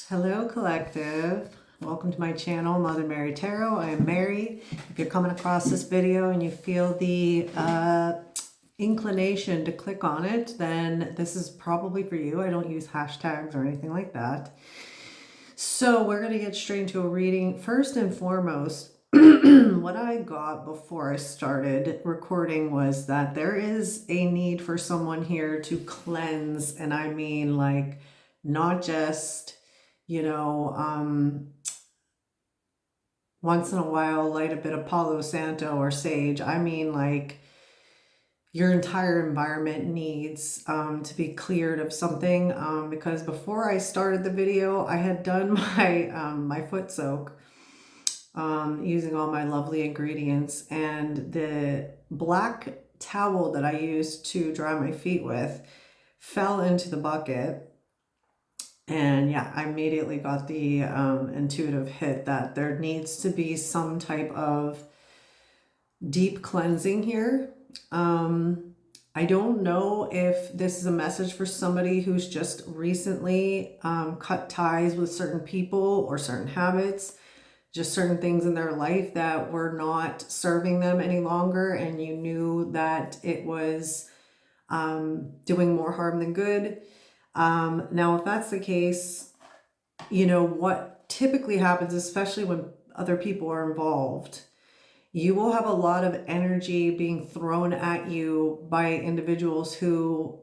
Hello, collective. Welcome to my channel, Mother Mary Tarot. I am Mary. If you're coming across this video and you feel the inclination to click on it, then this is probably for you. I don't use hashtags or anything like that. So we're going to get straight into a reading. First and foremost, what I got before I started recording was that there is a need for someone here to cleanse. And I mean, like, not just once in a while light a bit of Palo Santo or sage. I mean, like, your entire environment needs to be cleared of something, because before I started the video, I had done my foot soak using all my lovely ingredients, and the black towel that I used to dry my feet with fell into the bucket. And yeah, I immediately got the intuitive hit that there needs to be some type of deep cleansing here. I don't know if this is a message for somebody who's just recently cut ties with certain people or certain habits, just certain things in their life that were not serving them any longer, and you knew that it was doing more harm than good. Now, if that's the case, what typically happens, especially when other people are involved, you will have a lot of energy being thrown at you by individuals who,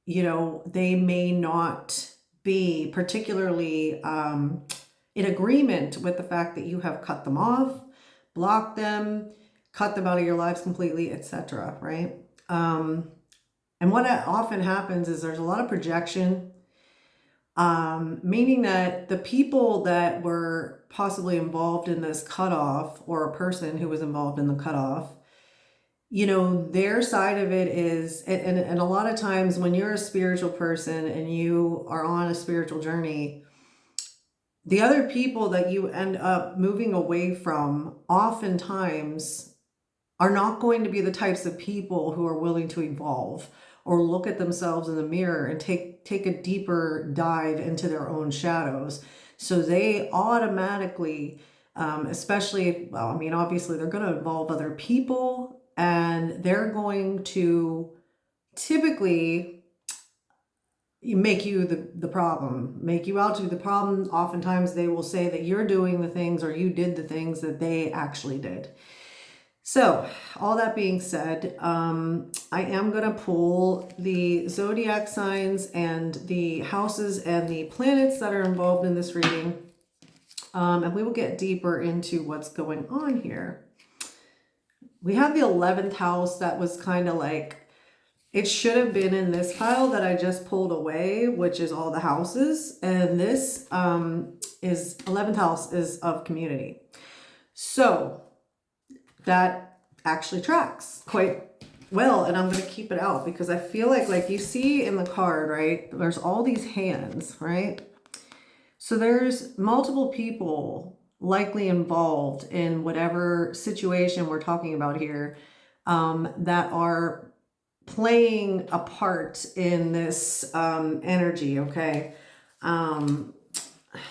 they may not be particularly in agreement with the fact that you have cut them off, blocked them, cut them out of your lives completely, etc. Right? And what often happens is there's a lot of projection, meaning that the people that were possibly involved in this cutoff, or a person who was involved in the cutoff, their side of it is, and a lot of times when you're a spiritual person and you are on a spiritual journey, the other people that you end up moving away from oftentimes are not going to be the types of people who are willing to evolve or look at themselves in the mirror and take a deeper dive into their own shadows. So they automatically, especially if, well, I mean, obviously they're going to involve other people, and they're going to typically make you the problem, make you out to be the problem. Oftentimes they will say that you're doing the things, or you did the things that they actually did. So, all that being said, I am going to pull the zodiac signs and the houses and the planets that are involved in this reading, and we will get deeper into what's going on here. We have the 11th house that was kind of like, it should have been in this pile that I just pulled away, which is all the houses, and this is 11th house is of community. So that actually tracks quite well, and I'm going to keep it out because I feel like you see in the card, right, there's all these hands, right? So there's multiple people likely involved in whatever situation we're talking about here, that are playing a part in this energy, okay?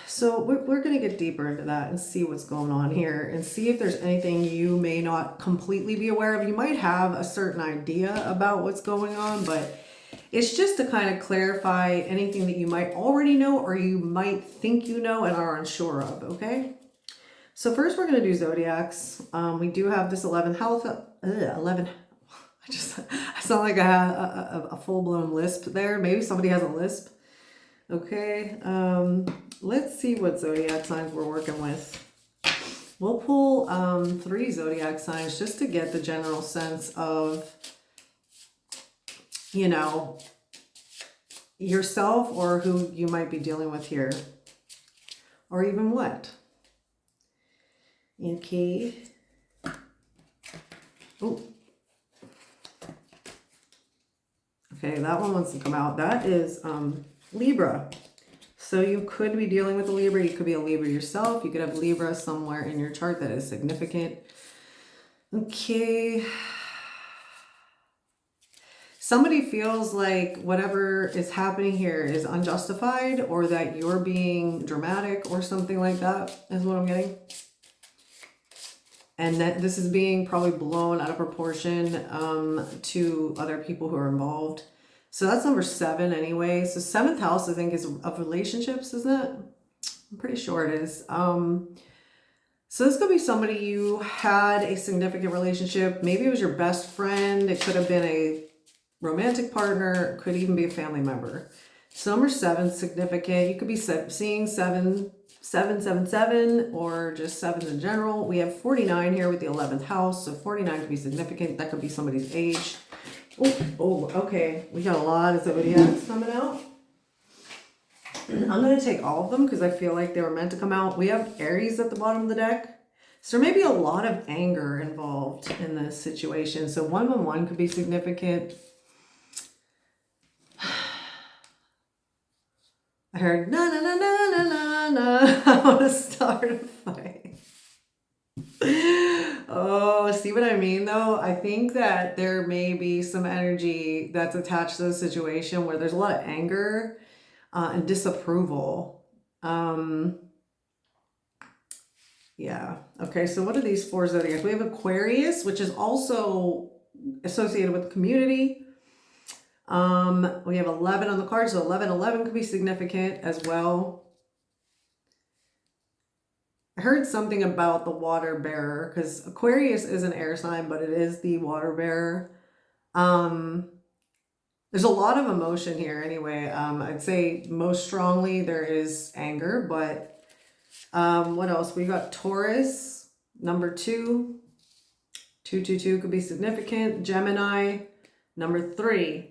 So we're going to get deeper into that and see what's going on here and see if there's anything you may not completely be aware of. You might have a certain idea about what's going on, but it's just to kind of clarify anything that you might already know or you might think you know and are unsure of, okay? So first we're going to do zodiacs. We do have this 11th house, 11. I sound like I had a full-blown lisp there. Maybe somebody has a lisp. Okay, let's see what zodiac signs we're working with. We'll pull 3 zodiac signs just to get the general sense of, yourself or who you might be dealing with here, or even what. Okay. Oh. Okay, that one wants to come out. That is Libra. So you could be dealing with a Libra. You could be a Libra yourself. You could have Libra somewhere in your chart that is significant. Okay. somebody feels like whatever is happening here is unjustified, or that you're being dramatic or something like that, is what I'm getting. And that this is being probably blown out of proportion to other people who are involved. So that's number 7 anyway. So 7th house, I think, is of relationships, isn't it? I'm pretty sure it is. So this could be somebody you had a significant relationship. Maybe it was your best friend. It could have been a romantic partner. It could even be a family member. So number 7, significant. You could be seeing 777 or just 7s in general. We have 49 here with the 11th house. So 49 could be significant. That could be somebody's age. Oh, okay. We got a lot of zodiacs coming out. I'm going to take all of them because I feel like they were meant to come out. We have Aries at the bottom of the deck. So there may be a lot of anger involved in this situation. So 111 could be significant. I heard na na na na na na na. I want to start a fight. Oh, see what I mean though? I think that there may be some energy that's attached to the situation where there's a lot of anger and disapproval. Yeah. Okay, so what are these 4 zodiacs? We have Aquarius, which is also associated with the community. We have 11 on the card, so 11 could be significant as well. I heard something about the water bearer, because Aquarius is an air sign, but it is the water bearer. There's a lot of emotion here anyway. I'd say most strongly there is anger, but what else? We got Taurus, number 2. 222 could be significant. Gemini, number 3.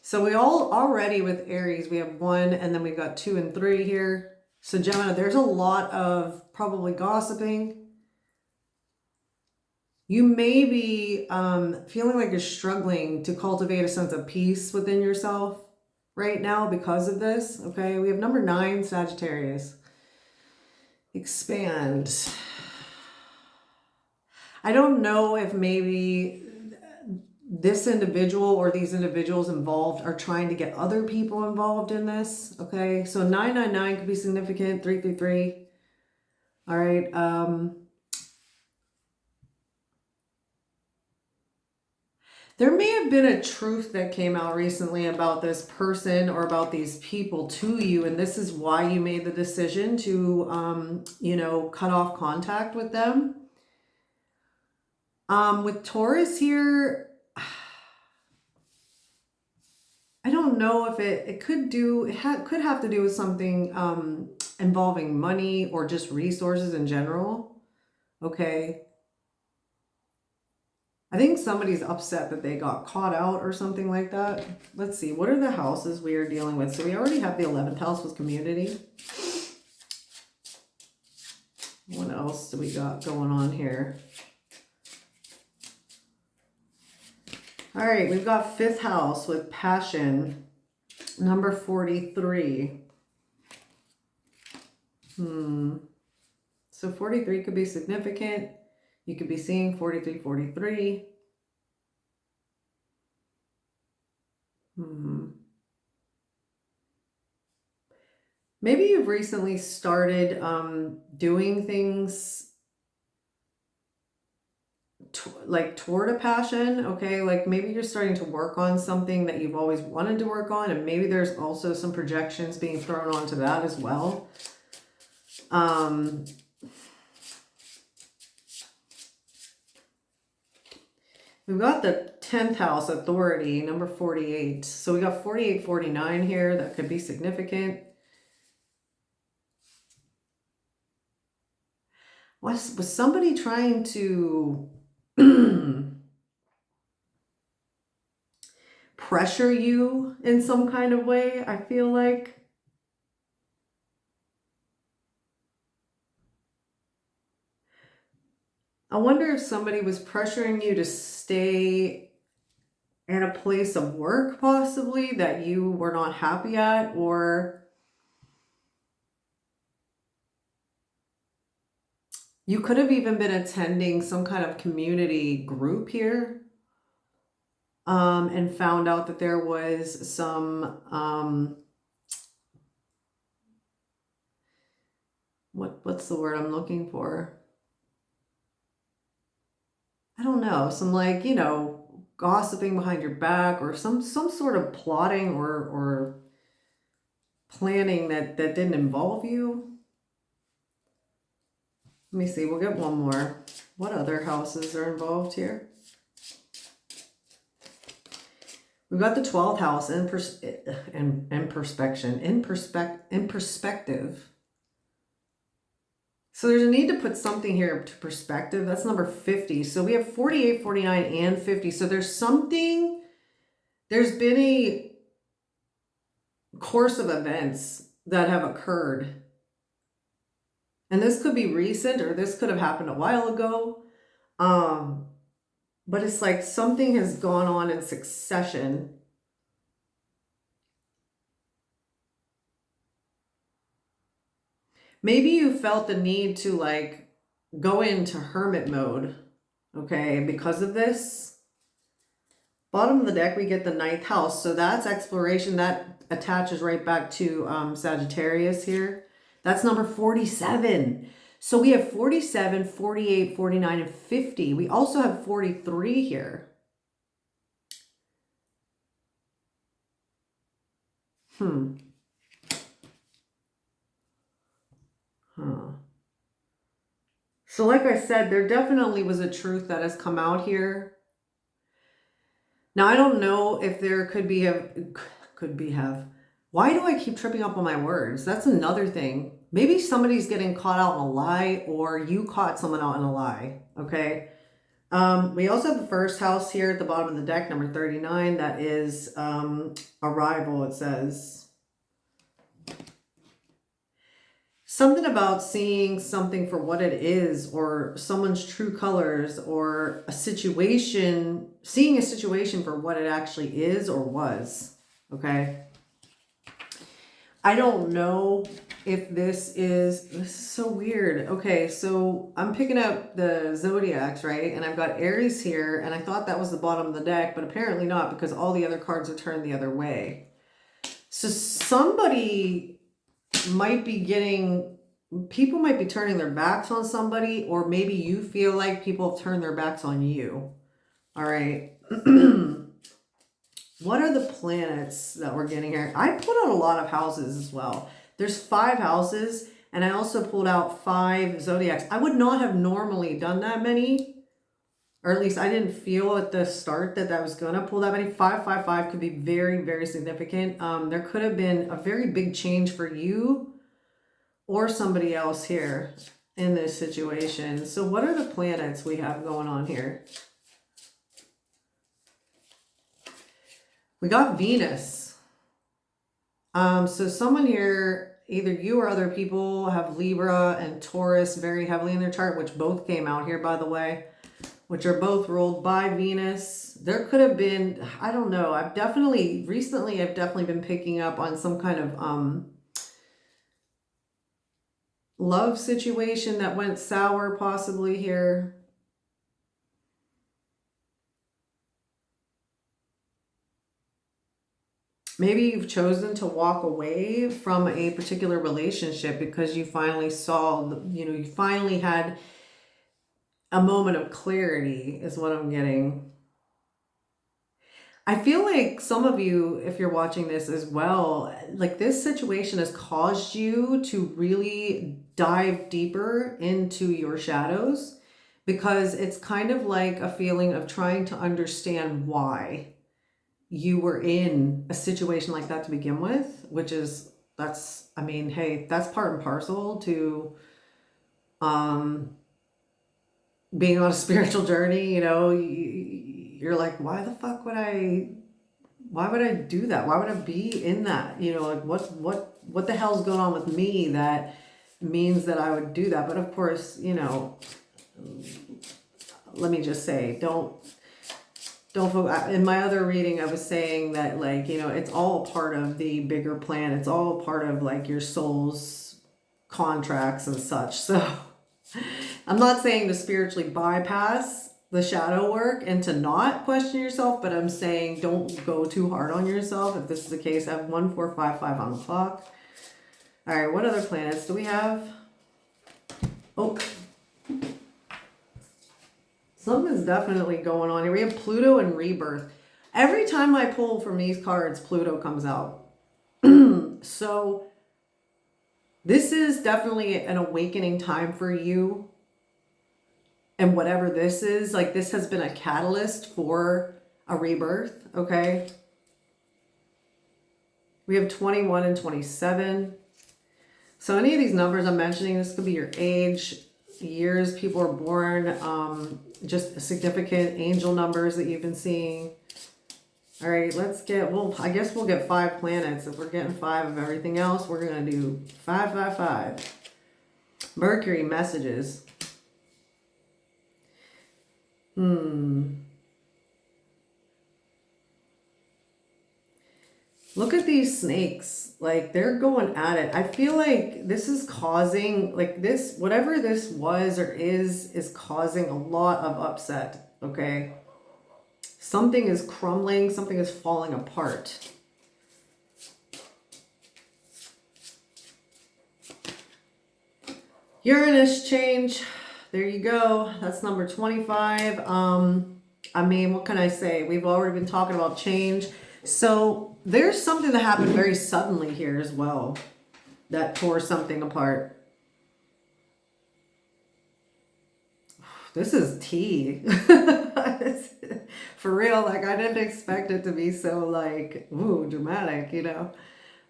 So we all already with Aries, we have 1, and then we've got 2 and 3 here. So Gemini, there's a lot of probably gossiping. You may be feeling like you're struggling to cultivate a sense of peace within yourself right now because of this. Okay, we have number 9, Sagittarius. Expand. I don't know if maybe this individual or these individuals involved are trying to get other people involved in this. Okay, so 999 could be significant. 333. All right. There may have been a truth that came out recently about this person or about these people to you, and this is why you made the decision to, cut off contact with them. With Taurus here, I don't know if it could have to do with something involving money or just resources in general. Okay. I think somebody's upset that they got caught out or something like that. Let's see. What are the houses we are dealing with? So we already have the 11th house with community. What else do we got going on here? All right, we've got 5th house with passion, number 43. So 43 could be significant. You could be seeing 43, 43. Maybe you've recently started doing things like toward a passion, okay? Like maybe you're starting to work on something that you've always wanted to work on, and maybe there's also some projections being thrown onto that as well. We've got the 10th house, authority, number 48. So we got 48, 49 here. That could be significant. Was somebody trying to pressure you in some kind of way, I feel like? I wonder if somebody was pressuring you to stay in a place of work, possibly, that you were not happy at, or you could have even been attending some kind of community group here. and found out that there was some, what's the word I'm looking for? I don't know, some like, gossiping behind your back, or some sort of plotting or planning that didn't involve you. Let me see, we'll get one more. What other houses are involved here? We've got the 12th house in perspective. So there's a need to put something here to perspective. That's number 50. So we have 48, 49, and 50. So there's been a course of events that have occurred. And this could be recent, or this could have happened a while ago. But it's like something has gone on in succession. Maybe you felt the need to like go into hermit mode, okay, because of this. Bottom of the deck, we get the 9th house. So that's exploration. That attaches right back to Sagittarius here. That's number 47. So we have 47, 48, 49, and 50. We also have 43 here. So like I said, there definitely was a truth that has come out here. Now, I don't know if there could be why do I keep tripping up on my words? That's another thing. Maybe somebody's getting caught out in a lie, or you caught someone out in a lie, okay? We also have the 1st house here at the bottom of the deck, number 39. That is arrival, it says. Something about seeing something for what it is, or someone's true colors, or a situation, seeing a situation for what it actually is or was, okay? I don't know if this is so weird. Okay, so I'm picking up the zodiacs, right? And I've got Aries here, and I thought that was the bottom of the deck, but apparently not, because all the other cards are turned the other way. So somebody might be people might be turning their backs on somebody, or maybe you feel like people have turned their backs on you. All right. What are the planets that we're getting here? I pulled out a lot of houses as well. There's 5 houses, and I also pulled out 5 zodiacs. I would not have normally done that many, or at least I didn't feel at the start that I was going to pull that many. 555 could be very, very significant. There could have been a very big change for you or somebody else here in this situation. So what are the planets we have going on here? We got Venus. So someone here, either you or other people, have Libra and Taurus very heavily in their chart, which both came out here, by the way, which are both ruled by Venus. There could have been, I don't know, recently I've definitely been picking up on some kind of love situation that went sour possibly here. Maybe you've chosen to walk away from a particular relationship because you finally saw, you finally had a moment of clarity, is what I'm getting. I feel like some of you, if you're watching this as well, like this situation has caused you to really dive deeper into your shadows, because it's kind of like a feeling of trying to understand why you were in a situation like that to begin with, which is, hey, that's part and parcel to being on a spiritual journey. You're like, why would I do that? Why would I be in that? Like what the hell's going on with me that means that I would do that? But of course, let me just say, don't in my other reading, I was saying that, like, it's all part of the bigger plan. It's all part of like your soul's contracts and such. So I'm not saying to spiritually bypass the shadow work and to not question yourself, but I'm saying don't go too hard on yourself. If this is the case, I have 1455 on the clock. All right, what other planets do we have? Oh, something's definitely going on here. We have Pluto and Rebirth. Every time I pull from these cards, Pluto comes out. So this is definitely an awakening time for you. And whatever this is, like this has been a catalyst for a rebirth, okay? We have 21 and 27. So any of these numbers I'm mentioning, this could be your age, years people are born, just significant angel numbers that you've been seeing. All right, let's get, well, I guess we'll get 5 planets. If we're getting 5 of everything else, we're going to do 5, 5, 5. Mercury messages. Look at these snakes. Like, they're going at it. I feel like this is causing, like this, whatever this was or is causing a lot of upset, okay? Something is crumbling. Something is falling apart. Uranus change. There you go. That's number 25. I mean, what can I say? We've already been talking about change. So there's something that happened very suddenly here as well that tore something apart. This is tea. For real, like I didn't expect it to be so like, ooh, dramatic, you know.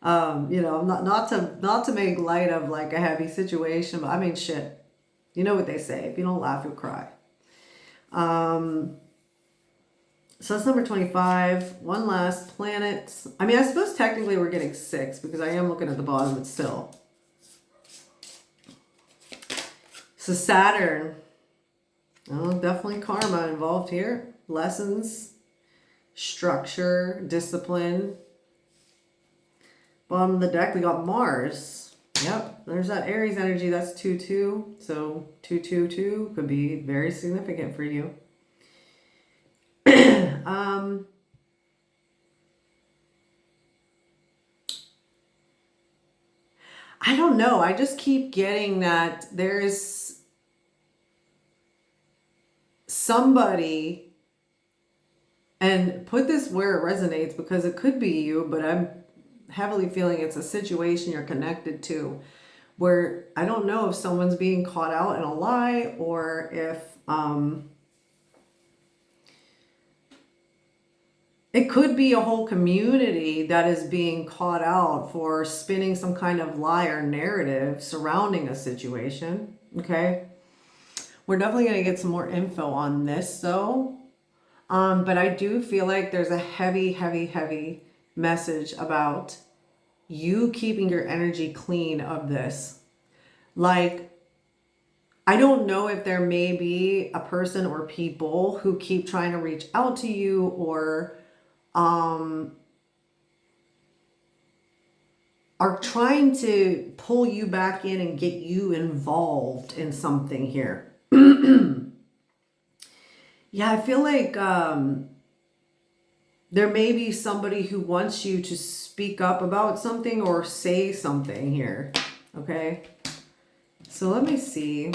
Not to make light of like a heavy situation, but I mean shit. You know what they say, if you don't laugh, you'll cry. So that's number 25. One last planet. I mean, I suppose technically we're getting 6 because I am looking at the bottom, but still. So Saturn. Oh, definitely karma involved here. Lessons, structure, discipline. Bottom of the deck, we got Mars. Yep, there's that Aries energy. That's 2-2. So 2-2-2 could be very significant for you. I don't know. I just keep getting that there's somebody, and put this where it resonates because it could be you, but I'm heavily feeling it's a situation you're connected to where I don't know if someone's being caught out in a lie or if it could be a whole community that is being caught out for spinning some kind of lie or narrative surrounding a situation. Okay. We're definitely going to get some more info on this though. But I do feel like there's a heavy, heavy, heavy message about you keeping your energy clean of this. Like, I don't know if there may be a person or people who keep trying to reach out to you or are trying to pull you back in and get you involved in something here. Yeah, I feel like there may be somebody who wants you to speak up about something or say something here. Okay, so let me see.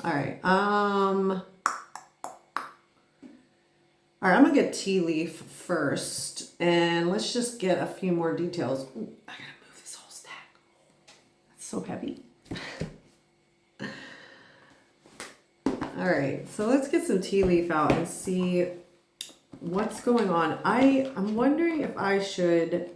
All right. All right, I'm gonna get tea leaf first, and let's just get a few more details. Ooh, I gotta move this whole stack. That's so heavy. All right, so let's get some tea leaf out and see what's going on. I'm wondering if I should.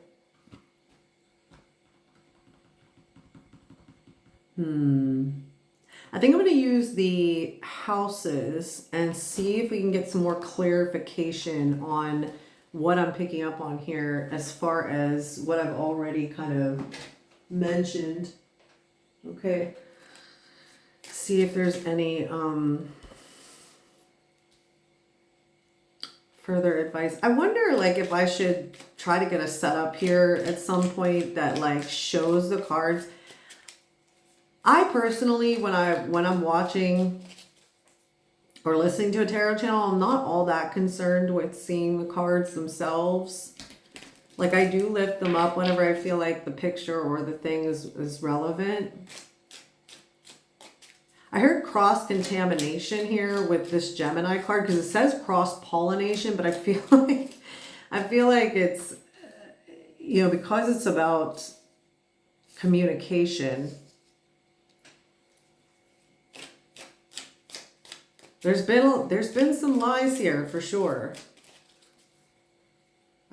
I think I'm going to use the houses and see if we can get some more clarification on what I'm picking up on here as far as what I've already kind of mentioned. Okay. See if there's any further advice. I wonder like if I should try to get a setup here at some point that like shows the cards. I personally, when I'm watching or listening to a tarot channel, I'm not all that concerned with seeing the cards themselves. Like I do lift them up whenever I feel like the picture or the thing is relevant. I heard cross-contamination here with this Gemini card because it says cross-pollination, but I feel like it's, you know, because it's about communication. There's been some lies here for sure.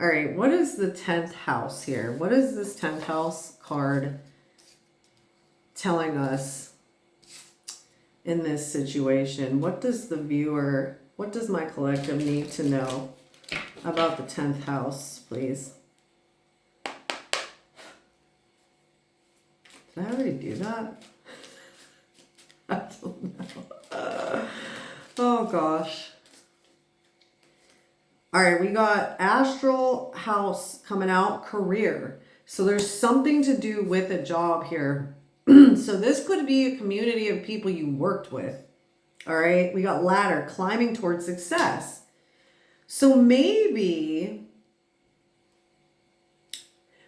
All right, what is the 10th house here? What is this 10th house card telling us in this situation? What does the viewer, what does my collective need to know about the 10th house, please? Did I already do that? I don't know. Oh gosh. All right, we got astral house coming out, career. So there's something to do with a job here. So this could be a community of people you worked with. All right, we got ladder, climbing towards success. So maybe,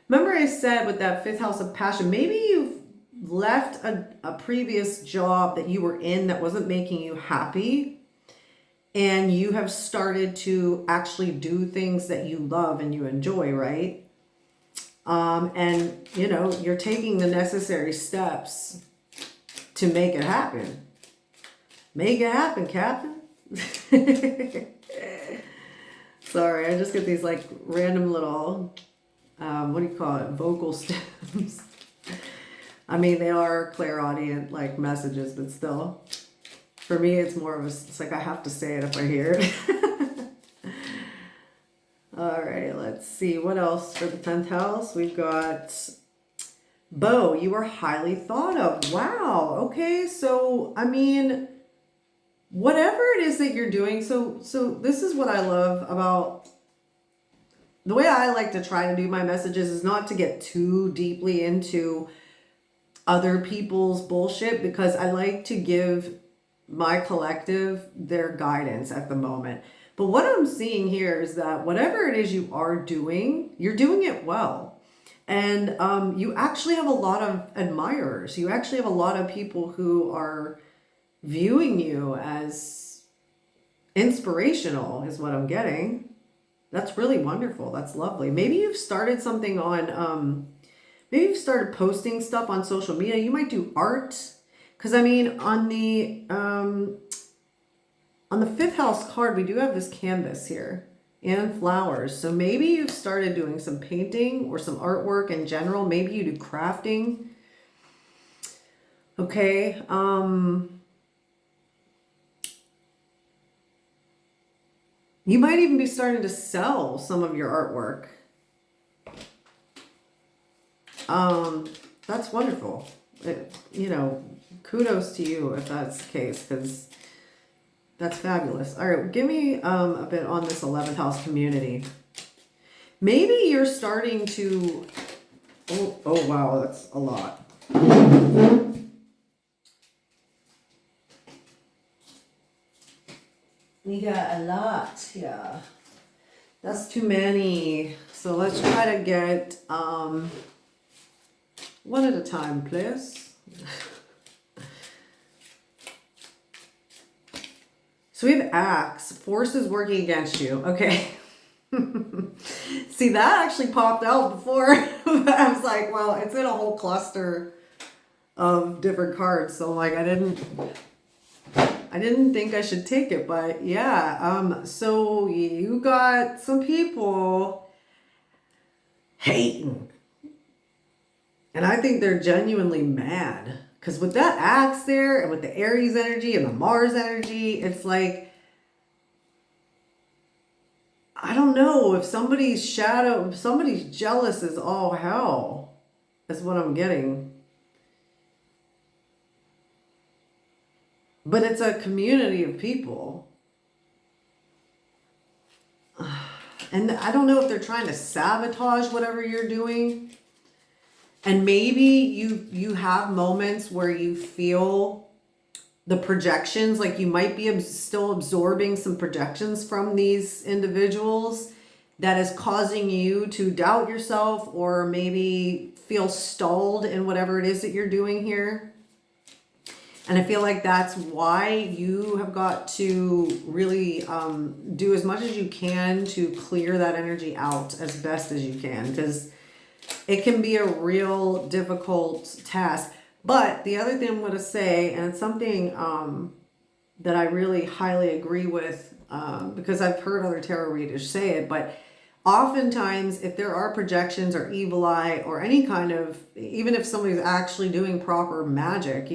remember I said with that 5th house of passion, maybe you've left a previous job that you were in that wasn't making you happy. And you have started to actually do things that you love and you enjoy, right? And, you know, you're taking the necessary steps to make it happen. Make it happen, Captain. Sorry, I just get these like random little, what do you call it? Vocal stems. I mean, they are clairaudient like messages, but still. For me, it's more of a, it's like I have to say it if I hear it. All right, let's see. What else for the 10th house? We've got Bo, you are highly thought of. Wow. Okay, so, I mean, whatever it is that you're doing, so this is what I love about, the way I like to try to do my messages is not to get too deeply into other people's bullshit, because I like to give my collective their guidance at the moment. But what I'm seeing here is that whatever it is you are doing, you're doing it well. And you actually have a lot of admirers. You actually have a lot of people who are viewing you as inspirational is what I'm getting. That's really wonderful. That's lovely. Maybe you've started something on, maybe you've started posting stuff on social media. You might do art. Because, I mean, on the 5th house card, we do have this canvas here and flowers. So maybe you've started doing some painting or some artwork in general. Maybe you do crafting. Okay. You might even be starting to sell some of your artwork. That's wonderful. You know, kudos to you if that's the case, because that's fabulous. All right, give me a bit on this 11th house community. Maybe you're starting to, oh wow, that's a lot. We got a lot, yeah. That's too many. So let's try to get one at a time, please. So we have Axe, forces working against you. Okay. See, that actually popped out before. I was like, well, it's in a whole cluster of different cards. So like, I didn't think I should take it, but yeah. So you got some people hating. And I think they're genuinely mad. Because with that Axe there, and with the Aries energy and the Mars energy, it's like, I don't know, if somebody's jealous as all hell, is what I'm getting. But it's a community of people. And I don't know if they're trying to sabotage whatever you're doing. And maybe you have moments where you feel the projections, like you might be still absorbing some projections from these individuals that is causing you to doubt yourself or maybe feel stalled in whatever it is that you're doing here. And I feel like that's why you have got to really do as much as you can to clear that energy out as best as you can, because it can be a real difficult task. But the other thing I'm going to say, and it's something that I really highly agree with, because I've heard other tarot readers say it, but oftentimes if there are projections or evil eye or any kind of, even if somebody's actually doing proper magic,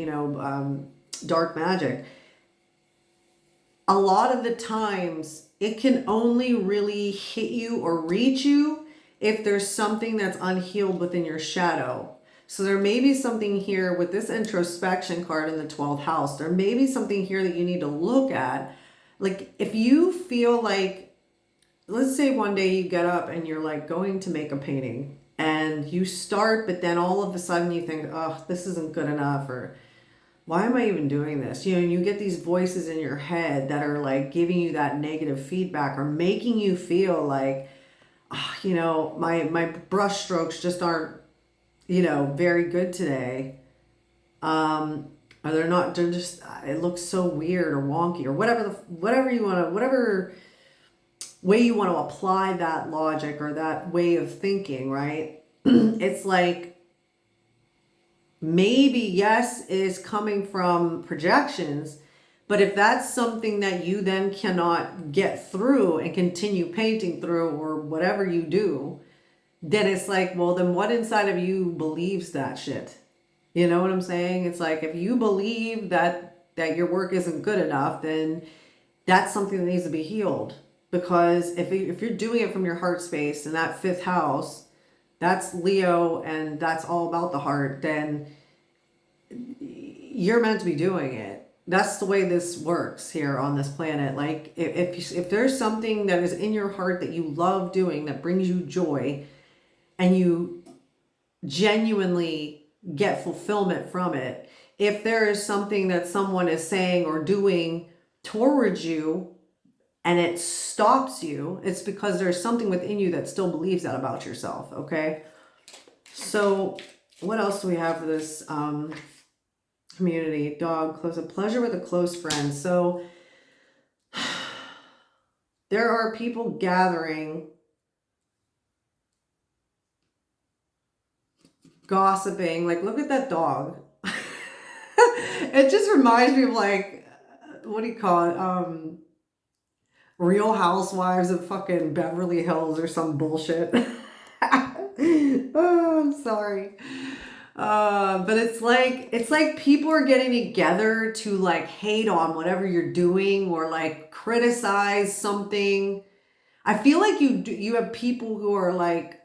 dark magic, a lot of the times it can only really hit you or reach you if there's something that's unhealed within your shadow. So there may be something here with this introspection card in the 12th house. There may be something here that you need to look at. Like if you feel like, let's say one day you get up and you're like going to make a painting and you start, but then all of a sudden you think, oh, this isn't good enough, or why am I even doing this? And you get these voices in your head that are like giving you that negative feedback or making you feel like, oh, my brush strokes just aren't, very good today. Or they're just, it looks so weird or wonky or whatever you want to, whatever way you want to apply that logic or that way of thinking, right? It's like, maybe, yes, it is coming from projections, but if that's something that you then cannot get through and continue painting through or whatever you do, then it's like, well, then what inside of you believes that shit? You know what I'm saying? It's like, if you believe that your work isn't good enough, then that's something that needs to be healed. Because if you're doing it from your heart space and that 5th house, that's Leo and that's all about the heart, then you're meant to be doing it. That's the way this works here on this planet. Like if there's something that is in your heart that you love doing, that brings you joy, and you genuinely get fulfillment from it, if there is something that someone is saying or doing towards you and it stops you, it's because there's something within you that still believes that about yourself. Okay, so what else do we have for this community? Dog, close, a pleasure with a close friend. So there are people gathering, gossiping. Like, look at that dog. It just reminds me of like, what do you call it? Real Housewives of fucking Beverly Hills or some bullshit. Oh, I'm sorry. But it's like people are getting together to like hate on whatever you're doing or like criticize something. I feel like you have people who are like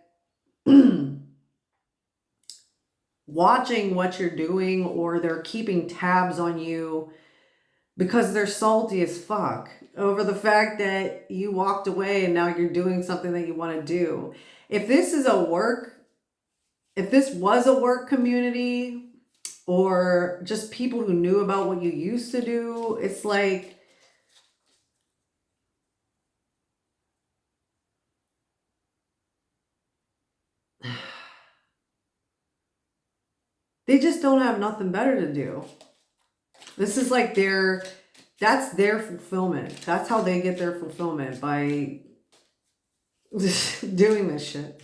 watching what you're doing, or they're keeping tabs on you because they're salty as fuck over the fact that you walked away and now you're doing something that you want to do. If this was a work community or just people who knew about what you used to do, it's like, they just don't have nothing better to do. This is like that's their fulfillment. That's how they get their fulfillment, by doing this shit.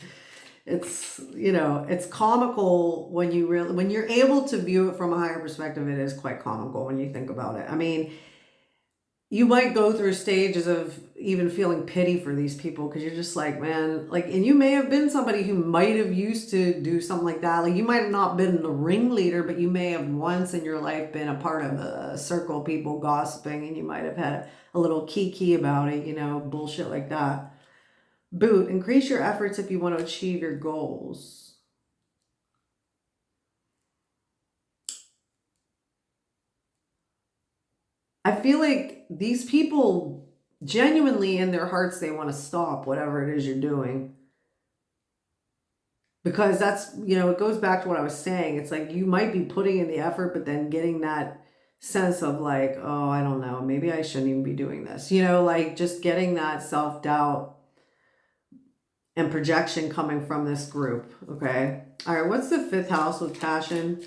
It's, it's comical when you're able to view it from a higher perspective. It is quite comical when you think about it. I mean, you might go through stages of even feeling pity for these people because you're just like, man, like, and you may have been somebody who might have used to do something like that. Like, you might have not been the ringleader, but you may have once in your life been a part of a circle of people gossiping, and you might have had a little kiki about it, bullshit like that. Boot, increase your efforts if you want to achieve your goals. I feel like these people genuinely in their hearts, they want to stop whatever it is you're doing. Because that's, it goes back to what I was saying. It's like you might be putting in the effort, but then getting that sense of like, oh, I don't know, maybe I shouldn't even be doing this. Like just getting that self-doubt and projection coming from this group. Okay. All right. What's the 5th house with passion?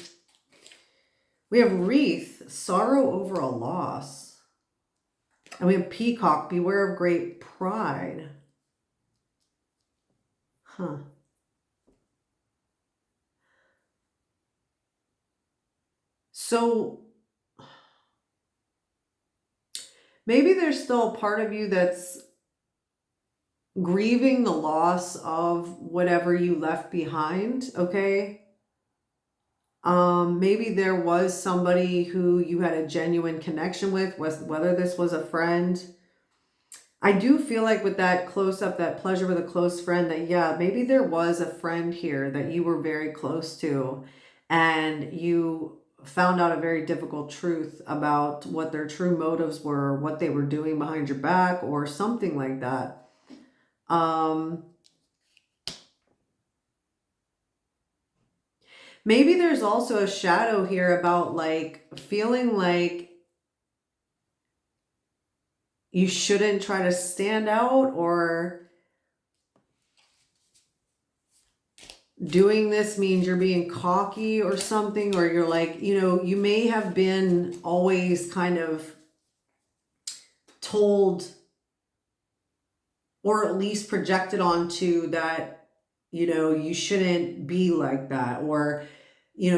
We have wreath, sorrow over a loss. And we have peacock, beware of great pride. Huh. So maybe there's still a part of you that's grieving the loss of whatever you left behind, okay? Maybe there was somebody who you had a genuine connection with, whether this was a friend. I do feel like with that close-up, that pleasure with a close friend, that, yeah, maybe there was a friend here that you were very close to, and you found out a very difficult truth about what their true motives were, what they were doing behind your back, or something like that. Maybe there's also a shadow here about like feeling like you shouldn't try to stand out, or doing this means you're being cocky or something, or you're like, you may have been always kind of told, or at least projected onto that, you shouldn't be like that, or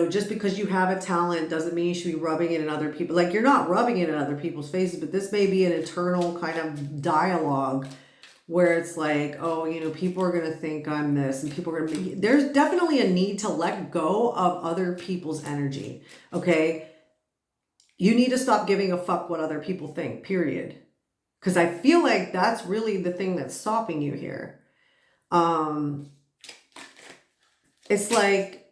just because you have a talent doesn't mean you should be rubbing it in other people. Like, you're not rubbing it in other people's faces, but this may be an internal kind of dialogue where it's like, oh, people are going to think I'm this, and people are going to be, there's definitely a need to let go of other people's energy. Okay. You need to stop giving a fuck what other people think, period. Because I feel like that's really the thing that's stopping you here. It's like,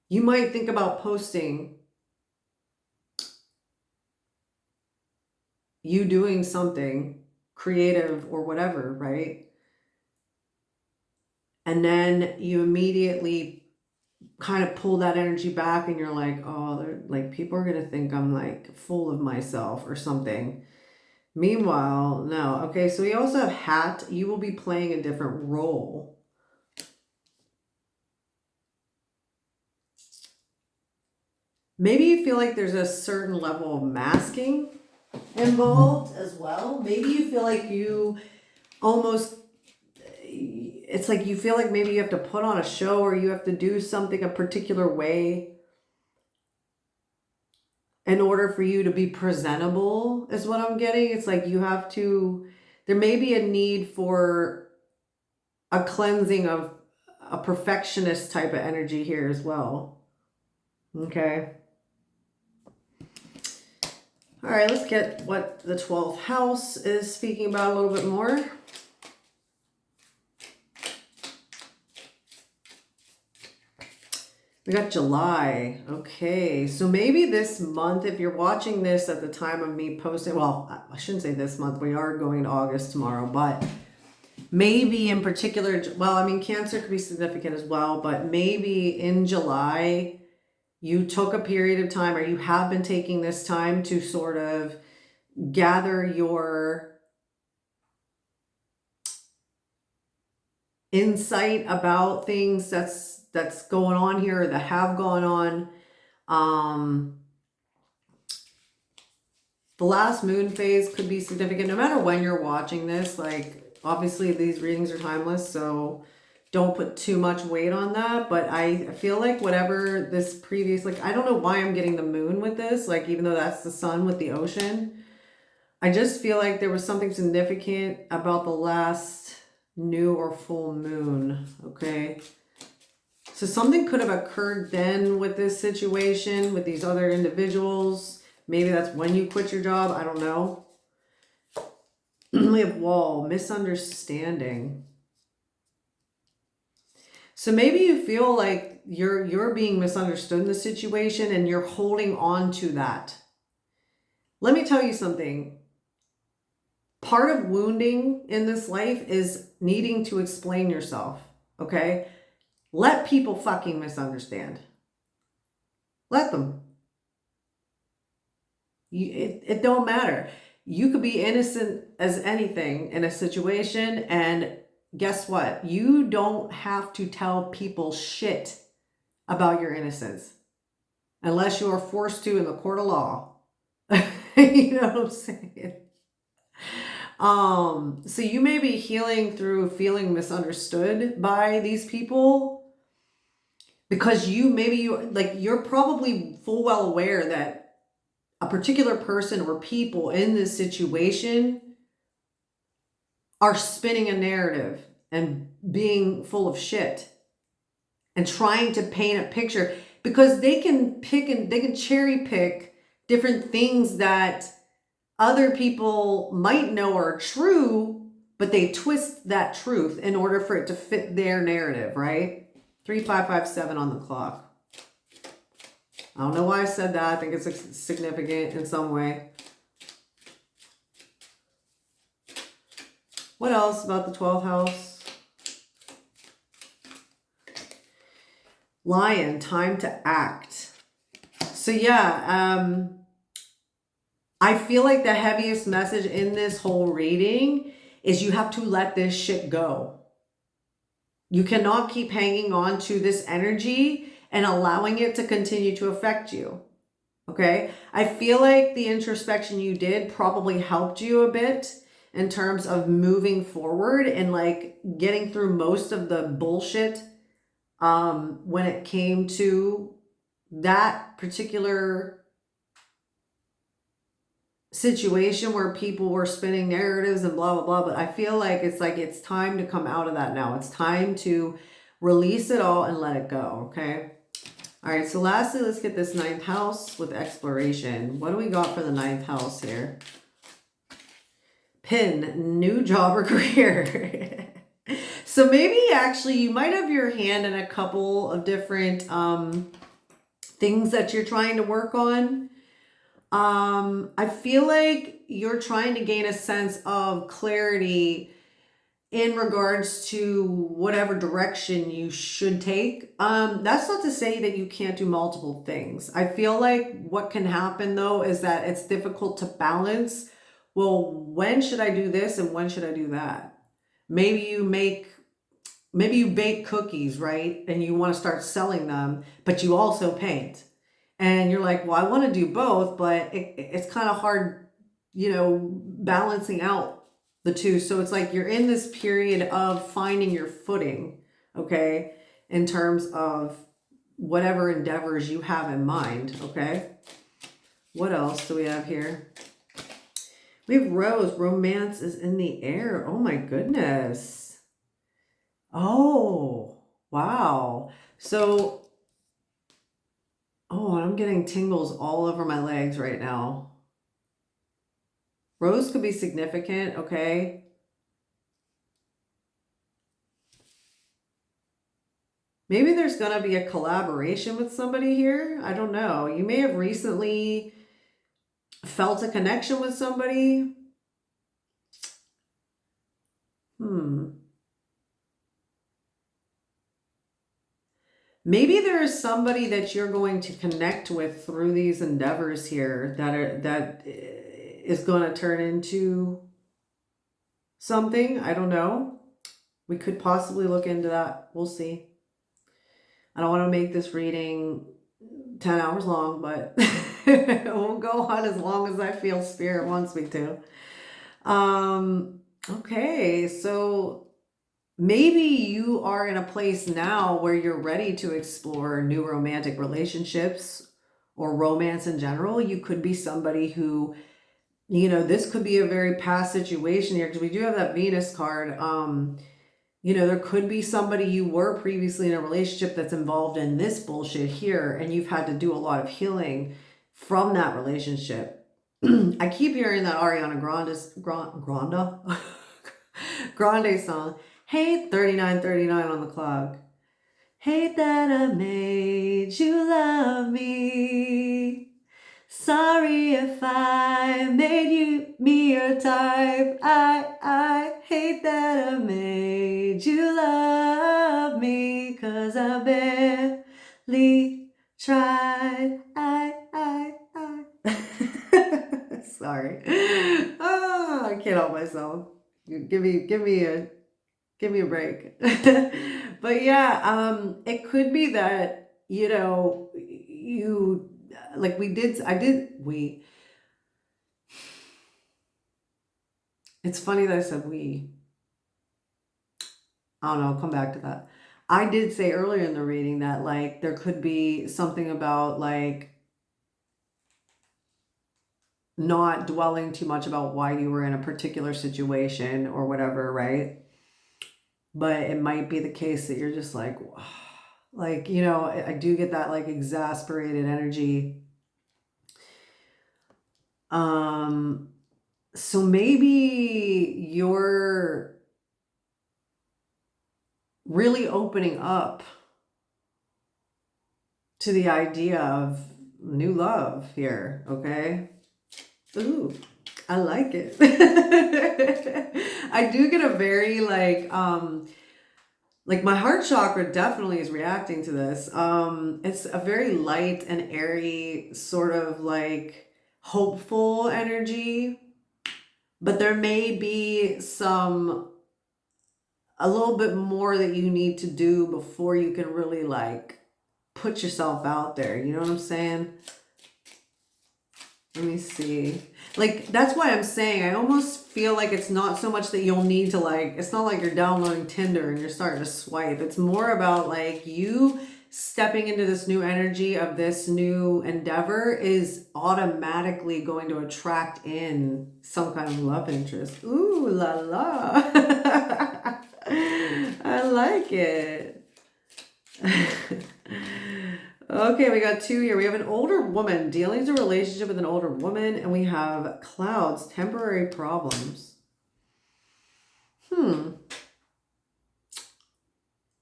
you might think about posting you doing something creative or whatever, right? And then you immediately kind of pull that energy back, and you're like, oh, they're like, people are going to think I'm like full of myself or something. Meanwhile, no. Okay, so we also have hat. You will be playing a different role. Maybe you feel like there's a certain level of masking involved as well. Maybe you feel like you almost, it's like you feel like maybe you have to put on a show, or you have to do something a particular way in order for you to be presentable, is what I'm getting. It's like you have to, there may be a need for a cleansing of a perfectionist type of energy here as well. Okay. All right, let's get what the 12th house is speaking about a little bit more. We got July. Okay, so maybe this month, if you're watching this at the time of me posting, well, I shouldn't say this month, we are going to August tomorrow, but maybe in particular, well, I mean, Cancer could be significant as well, but maybe in July, you took a period of time, or you have been taking this time to sort of gather your insight about things that's going on here, or that have gone on. The last moon phase could be significant no matter when you're watching this. Like, obviously these readings are timeless, so don't put too much weight on that. But I feel like whatever this previous, like, I don't know why I'm getting the moon with this, like, even though that's the sun with the ocean. I just feel like there was something significant about the last new or full moon. Okay. So something could have occurred then with this situation, with these other individuals. Maybe that's when you quit your job. I don't know. We have wall, misunderstanding. So maybe you feel like you're being misunderstood in the situation and you're holding on to that. Let me tell you something. Part of wounding in this life is needing to explain yourself, okay? Let people fucking misunderstand. Let them. It don't matter. You could be innocent as anything in a situation, and guess what? You don't have to tell people shit about your innocence unless you are forced to in the court of law. You know what I'm saying? So you may be healing through feeling misunderstood by these people because you're probably full well aware that a particular person or people in this situation are spinning a narrative and being full of shit and trying to paint a picture because they can cherry pick different things that other people might know are true, but they twist that truth in order for it to fit their narrative, right? 3557 on the clock. I don't know why I said that. I think it's significant in some way. What else about the 12th house? Lion, time to act. So yeah, I feel like the heaviest message in this whole reading is you have to let this shit go. You cannot keep hanging on to this energy and allowing it to continue to affect you. Okay? I feel like the introspection you did probably helped you a bit in terms of moving forward and like getting through most of the bullshit when it came to that particular situation where people were spinning narratives and blah, blah, blah. But I feel like it's time to come out of that now. It's time to release it all and let it go. Okay. All right. So lastly, let's get this 9th house with exploration. What do we got for the 9th house here? Pin, new job or career. So maybe actually you might have your hand in a couple of different things that you're trying to work on. I feel like you're trying to gain a sense of clarity in regards to whatever direction you should take. That's not to say that you can't do multiple things. I feel like what can happen though is that it's difficult to balance. Well, when should I do this and when should I do that? Maybe you bake cookies, right? And you want to start selling them, but you also paint. And you're like, well, I want to do both, but it's kind of hard, balancing out the two. So it's like you're in this period of finding your footing, okay, in terms of whatever endeavors you have in mind, okay? What else do we have here? We have Rose. Romance is in the air. Oh, my goodness. Oh, wow. So... oh, I'm getting tingles all over my legs right now. Rose could be significant, okay? Maybe there's going to be a collaboration with somebody here. I don't know. You may have recently felt a connection with somebody. Maybe there is somebody that you're going to connect with through these endeavors here that is going to turn into something. I don't know. We could possibly look into that. We'll see. I don't want to make this reading 10 hours long, but it will go on as long as I feel spirit wants me to. Okay, so maybe you are in a place now where you're ready to explore new romantic relationships or romance in general. You could be somebody who, this could be a very past situation here because we do have that Venus card. There could be somebody you were previously in a relationship that's involved in this bullshit here, and you've had to do a lot of healing from that relationship. I keep hearing that Ariana Grande song. Hey, 3939 on the clock. Hate that I made you love me. Sorry if I made me your type. I hate that I made you love me, 'cause I barely tried. I. Sorry. Oh, I can't help myself. Give me a break. But yeah, it could be that, you like we. It's funny that I said we. I don't know, I'll come back to that. I did say earlier in the reading that like there could be something about like not dwelling too much about why you were in a particular situation or whatever, right? But it might be the case that you're just like, like, I do get that like exasperated energy. So maybe you're really opening up to the idea of new love here, okay? Ooh, I like it. I do get a very like my heart chakra definitely is reacting to this. It's a very light and airy sort of like hopeful energy, but there may be a little bit more that you need to do before you can really like put yourself out there. You know what I'm saying? Let me see. Like, that's why I'm saying I almost feel like it's not so much that you'll need to like, it's not like you're downloading Tinder and you're starting to swipe. It's more about like you stepping into this new energy of this new endeavor is automatically going to attract in some kind of love interest. Ooh la la. I like it. Okay, we got two here. We have an older woman dealing with a relationship with an older woman, and we have clouds, temporary problems.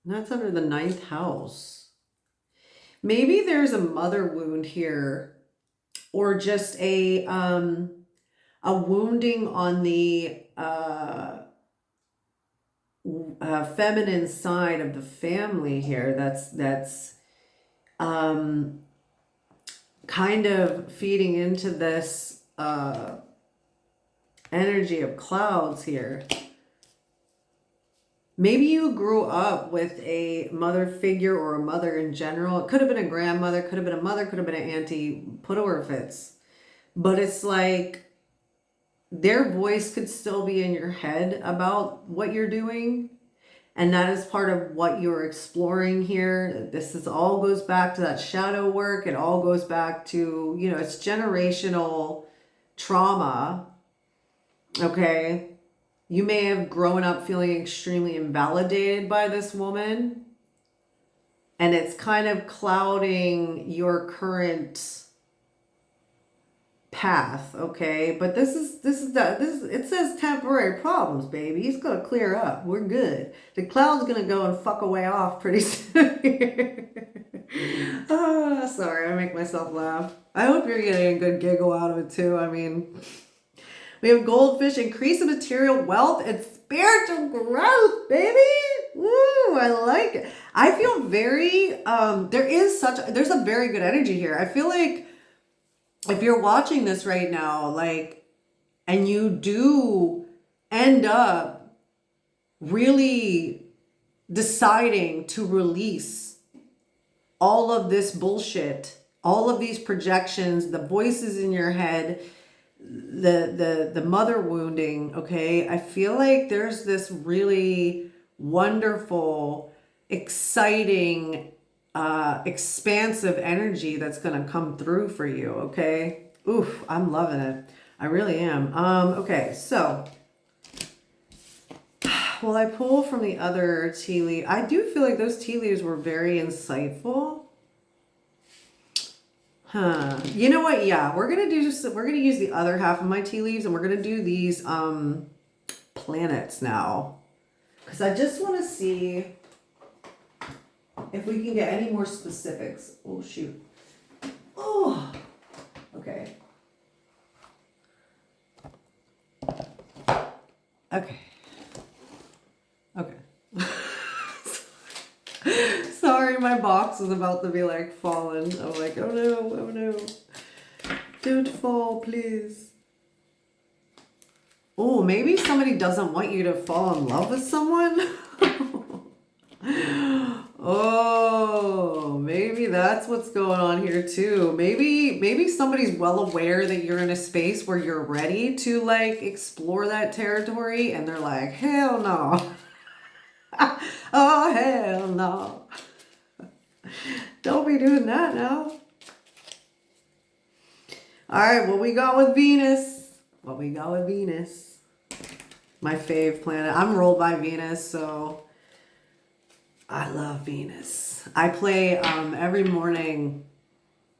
That's under the 9th house. Maybe there's a mother wound here, or just a wounding on the feminine side of the family here. That's kind of feeding into this energy of clouds here. Maybe you grew up with a mother figure or a mother in general. It could have been a grandmother, could have been a mother, could have been an auntie, put it where it fits. But it's like their voice could still be in your head about what you're doing. And that is part of what you're exploring here. This all goes back to that shadow work. It all goes back to, it's generational trauma. Okay. You may have grown up feeling extremely invalidated by this woman. And it's kind of clouding your current path, okay? But it says temporary problems, baby. It's gonna clear up. We're good. The cloud's gonna go and fuck away off pretty soon. Oh, sorry, I make myself laugh. I hope you're getting a good giggle out of it too. I mean, we have goldfish, increase in material wealth and spiritual growth, baby. Woo, I like it. I feel very there's a very good energy here. I feel like if you're watching this right now, like, and you do end up really deciding to release all of this bullshit, all of these projections, the voices in your head, the mother wounding, okay? I feel like there's this really wonderful, exciting, expansive energy that's going to come through for you, okay? Oof, I'm loving it. I really am. Okay, so well, I pull from the other tea leaf. I do feel like those tea leaves were very insightful. You know what? Yeah, we're gonna use the other half of my tea leaves, and we're gonna do these planets now, because I just want to see if we can get any more specifics. Oh, shoot. Oh, okay. Okay. Okay. Sorry, my box is about to be like falling. I'm like, oh no, oh no. Don't fall, please. Oh, maybe somebody doesn't want you to fall in love with someone? Oh, maybe that's what's going on here too. Maybe somebody's well aware that you're in a space where you're ready to like explore that territory and they're like, hell no. Oh, hell no. Don't be doing that now. All right, what we got with Venus? What we got with Venus? My fave planet. I'm ruled by Venus, so I love Venus. I play every morning,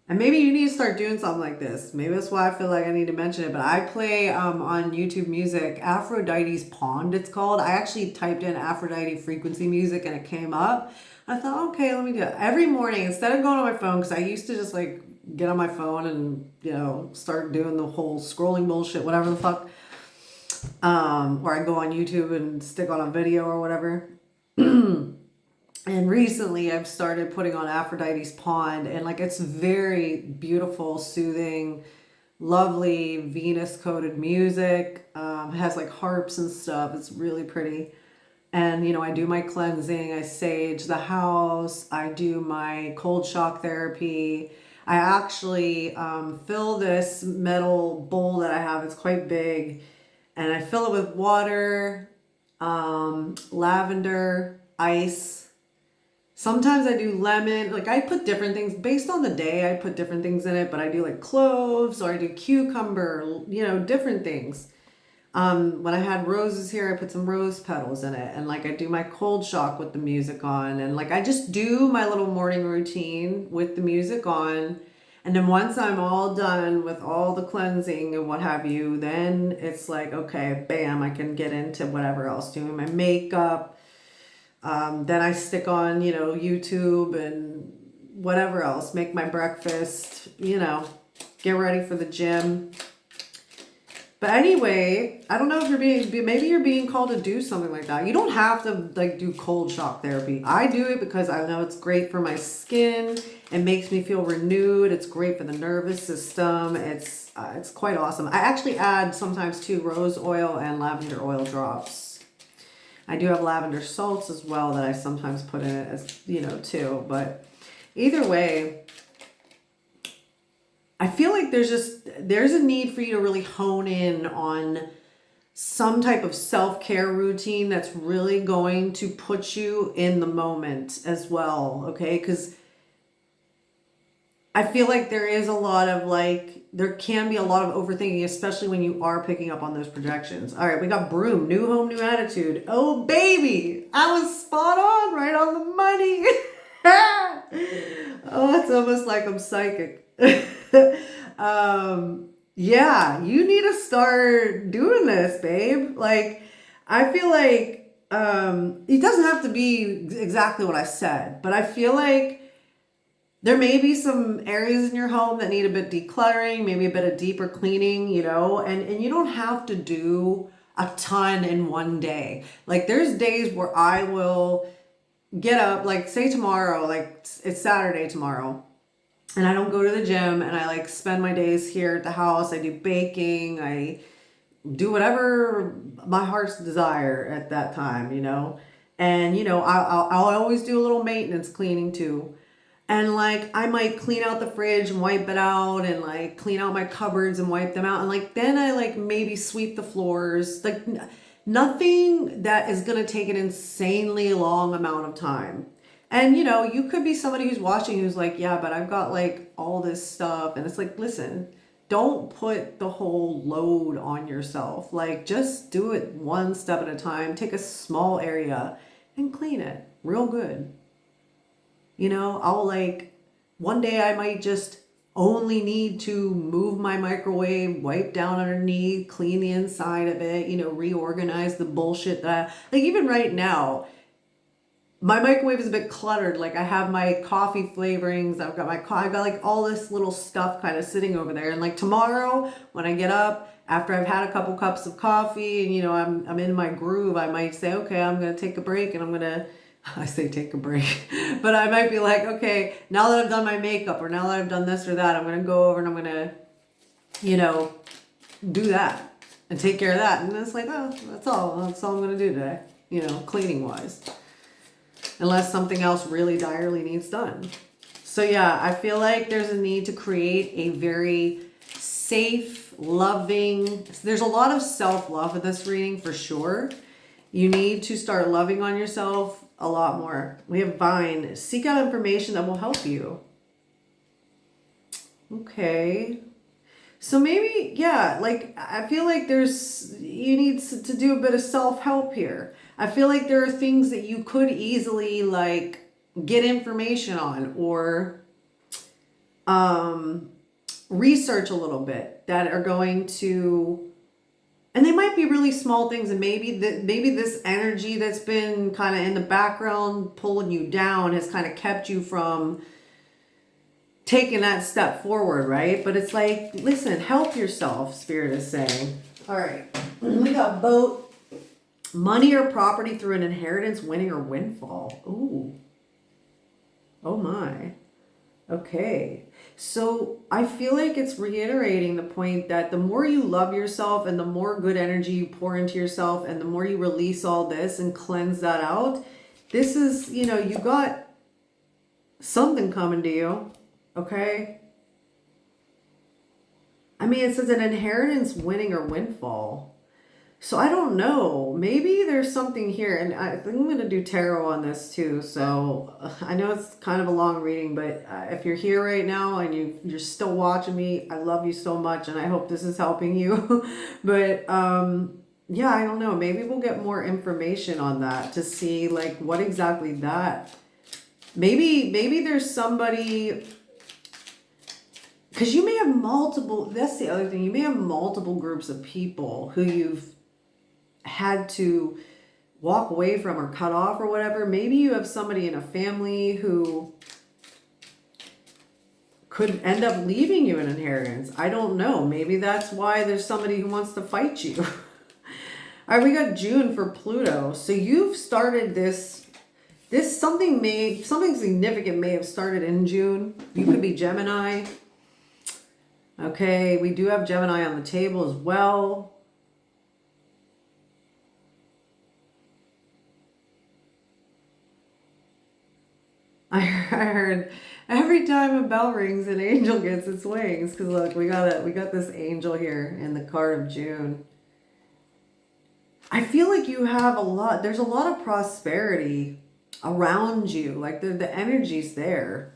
and maybe you need to start doing something like this. Maybe that's why I feel like I need to mention it, but I play on YouTube Music, Aphrodite's Pond it's called. I actually typed in Aphrodite frequency music and it came up. I thought, okay, let me do it. Every morning, instead of going on my phone, because I used to just like get on my phone and, you know, start doing the whole scrolling bullshit, whatever the fuck. Or I go on YouTube and stick on a video or whatever. And recently I've started putting on Aphrodite's Pond, and like it's very beautiful, soothing, lovely Venus coded music. It has like harps and stuff. It's really pretty. And you know, I do my cleansing, I sage the house, I do my cold shock therapy. I actually fill this metal bowl that I have, it's quite big, and I fill it with water, lavender, ice. Sometimes I do lemon, like I put different things based on the day. I put different things in it, but I do like cloves or I do cucumber, you know, different things. When I had roses here, I put some rose petals in it, and like I do my cold shock with the music on, and like I just do my little morning routine with the music on. And then once I'm all done with all the cleansing and what have you, then it's like, okay, bam, I can get into whatever else, doing my makeup. Then I stick on, you know, YouTube and whatever else, make my breakfast, you know, get ready for the gym. But anyway, I don't know if maybe you're being called to do something like that. You don't have to like do cold shock therapy. I do it because I know it's great for my skin. It makes me feel renewed. It's great for the nervous system. It's quite awesome. I actually add sometimes too rose oil and lavender oil drops. I do have lavender salts as well that I sometimes put in it as, you know, too. But either way, I feel like there's a need for you to really hone in on some type of self-care routine that's really going to put you in the moment as well, okay? Because I feel like there is a lot of like, there can be a lot of overthinking, especially when you are picking up on those projections. All right, we got Broom, new home, new attitude. Oh, baby, I was spot on, right on the money. Oh, it's almost like I'm psychic. Yeah, you need to start doing this, babe. Like, I feel like it doesn't have to be exactly what I said, but I feel like there may be some areas in your home that need a bit decluttering, maybe a bit of deeper cleaning, you know, and you don't have to do a ton in one day. Like there's days where I will get up, like say tomorrow, like it's Saturday tomorrow, and I don't go to the gym, and I like spend my days here at the house. I do baking, I do whatever my heart's desire at that time, you know. And you know, I'll always do a little maintenance cleaning too. And like I might clean out the fridge and wipe it out, and like clean out my cupboards and wipe them out, and like then I like maybe sweep the floors. Like nothing that is going to take an insanely long amount of time. And you know, you could be somebody who's watching who's like, yeah, but I've got like all this stuff, and it's like, listen, don't put the whole load on yourself. Like just do it one step at a time. Take a small area and clean it real good. You know, I'll like, one day I might just only need to move my microwave, wipe down underneath, clean the inside of it, you know, reorganize the bullshit that like even right now, my microwave is a bit cluttered. Like I have my coffee flavorings. I've got like all this little stuff kind of sitting over there. And like tomorrow when I get up, after I've had a couple cups of coffee and, you know, I'm in my groove, I might say, okay, I'm going to take a break and I'm going to, I say take a break, but I might be like, okay, now that I've done my makeup or now that I've done this or that, I'm going to go over and I'm going to, you know, do that and take care of that. And it's like, oh, that's all I'm going to do today, you know, cleaning wise, unless something else really direly needs done. So yeah, I feel like there's a need to create a very safe, loving, there's a lot of self-love in this reading for sure. You need to start loving on yourself a lot more. We have Vine. Seek out information that will help you. Okay. So maybe, yeah, like I feel like you need to do a bit of self-help here. I feel like there are things that you could easily like get information on or research a little bit that are going to, and they might be really small things, and maybe this energy that's been kind of in the background pulling you down has kind of kept you from taking that step forward, right? But it's like, listen, help yourself, Spirit is saying. All right, we got boat, money or property through an inheritance, winning or windfall. Ooh, oh my. Okay, so I feel like it's reiterating the point that the more you love yourself and the more good energy you pour into yourself and the more you release all this and cleanse that out, this is, you know, you got something coming to you, okay? I mean, it says an inheritance, winning or windfall. So I don't know. Maybe there's something here, and I think I'm going to do tarot on this too. So I know it's kind of a long reading, but if you're here right now and you're still watching me, I love you so much, and I hope this is helping you. But yeah, I don't know. Maybe we'll get more information on that to see like what exactly that. Maybe there's somebody. Because you may have multiple, that's the other thing, you may have multiple groups of people who you've had to walk away from or cut off or whatever. Maybe you have somebody in a family who could end up leaving you an inheritance. I don't know. Maybe that's why there's somebody who wants to fight you. All right, we got June for Pluto. So you've started this something significant may have started in June. You could be Gemini. Okay, we do have Gemini on the table as well. I heard every time a bell rings, an angel gets its wings. Because look, we got this angel here in the card of June. I feel like you have there's a lot of prosperity around you. Like the energy's there.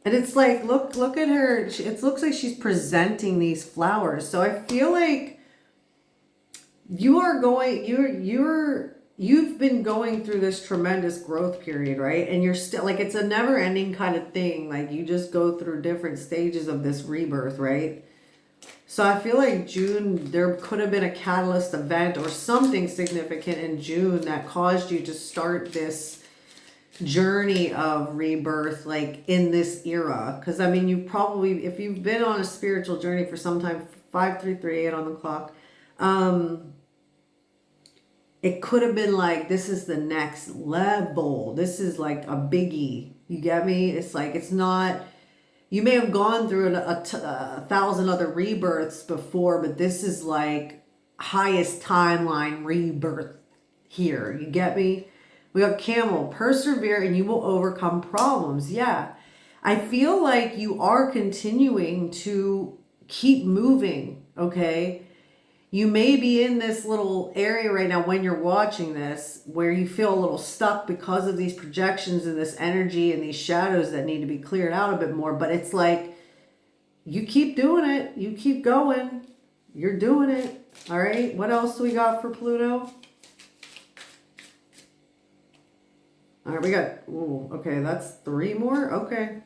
And it's like, look at her. It looks like she's presenting these flowers. So I feel like you've been going through this tremendous growth period, right? And you're still like, it's a never ending kind of thing. Like you just go through different stages of this rebirth, right? So I feel like June, there could have been a catalyst event or something significant in June that caused you to start this journey of rebirth, like in this era. Because I mean, you probably, if you've been on a spiritual journey for some time, 5338 on the clock, it could have been like, this is the next level. This is like a biggie. You get me? It's like, it's not, you may have gone through a thousand other rebirths before, but this is like highest timeline rebirth here. You get me? We got Camel, persevere and you will overcome problems. Yeah. I feel like you are continuing to keep moving, okay? You may be in this little area right now when you're watching this where you feel a little stuck because of these projections and this energy and these shadows that need to be cleared out a bit more. But it's like, you keep doing it. You keep going. You're doing it. All right. What else do we got for Pluto? All right. We got, ooh, okay. That's 3 more. Okay.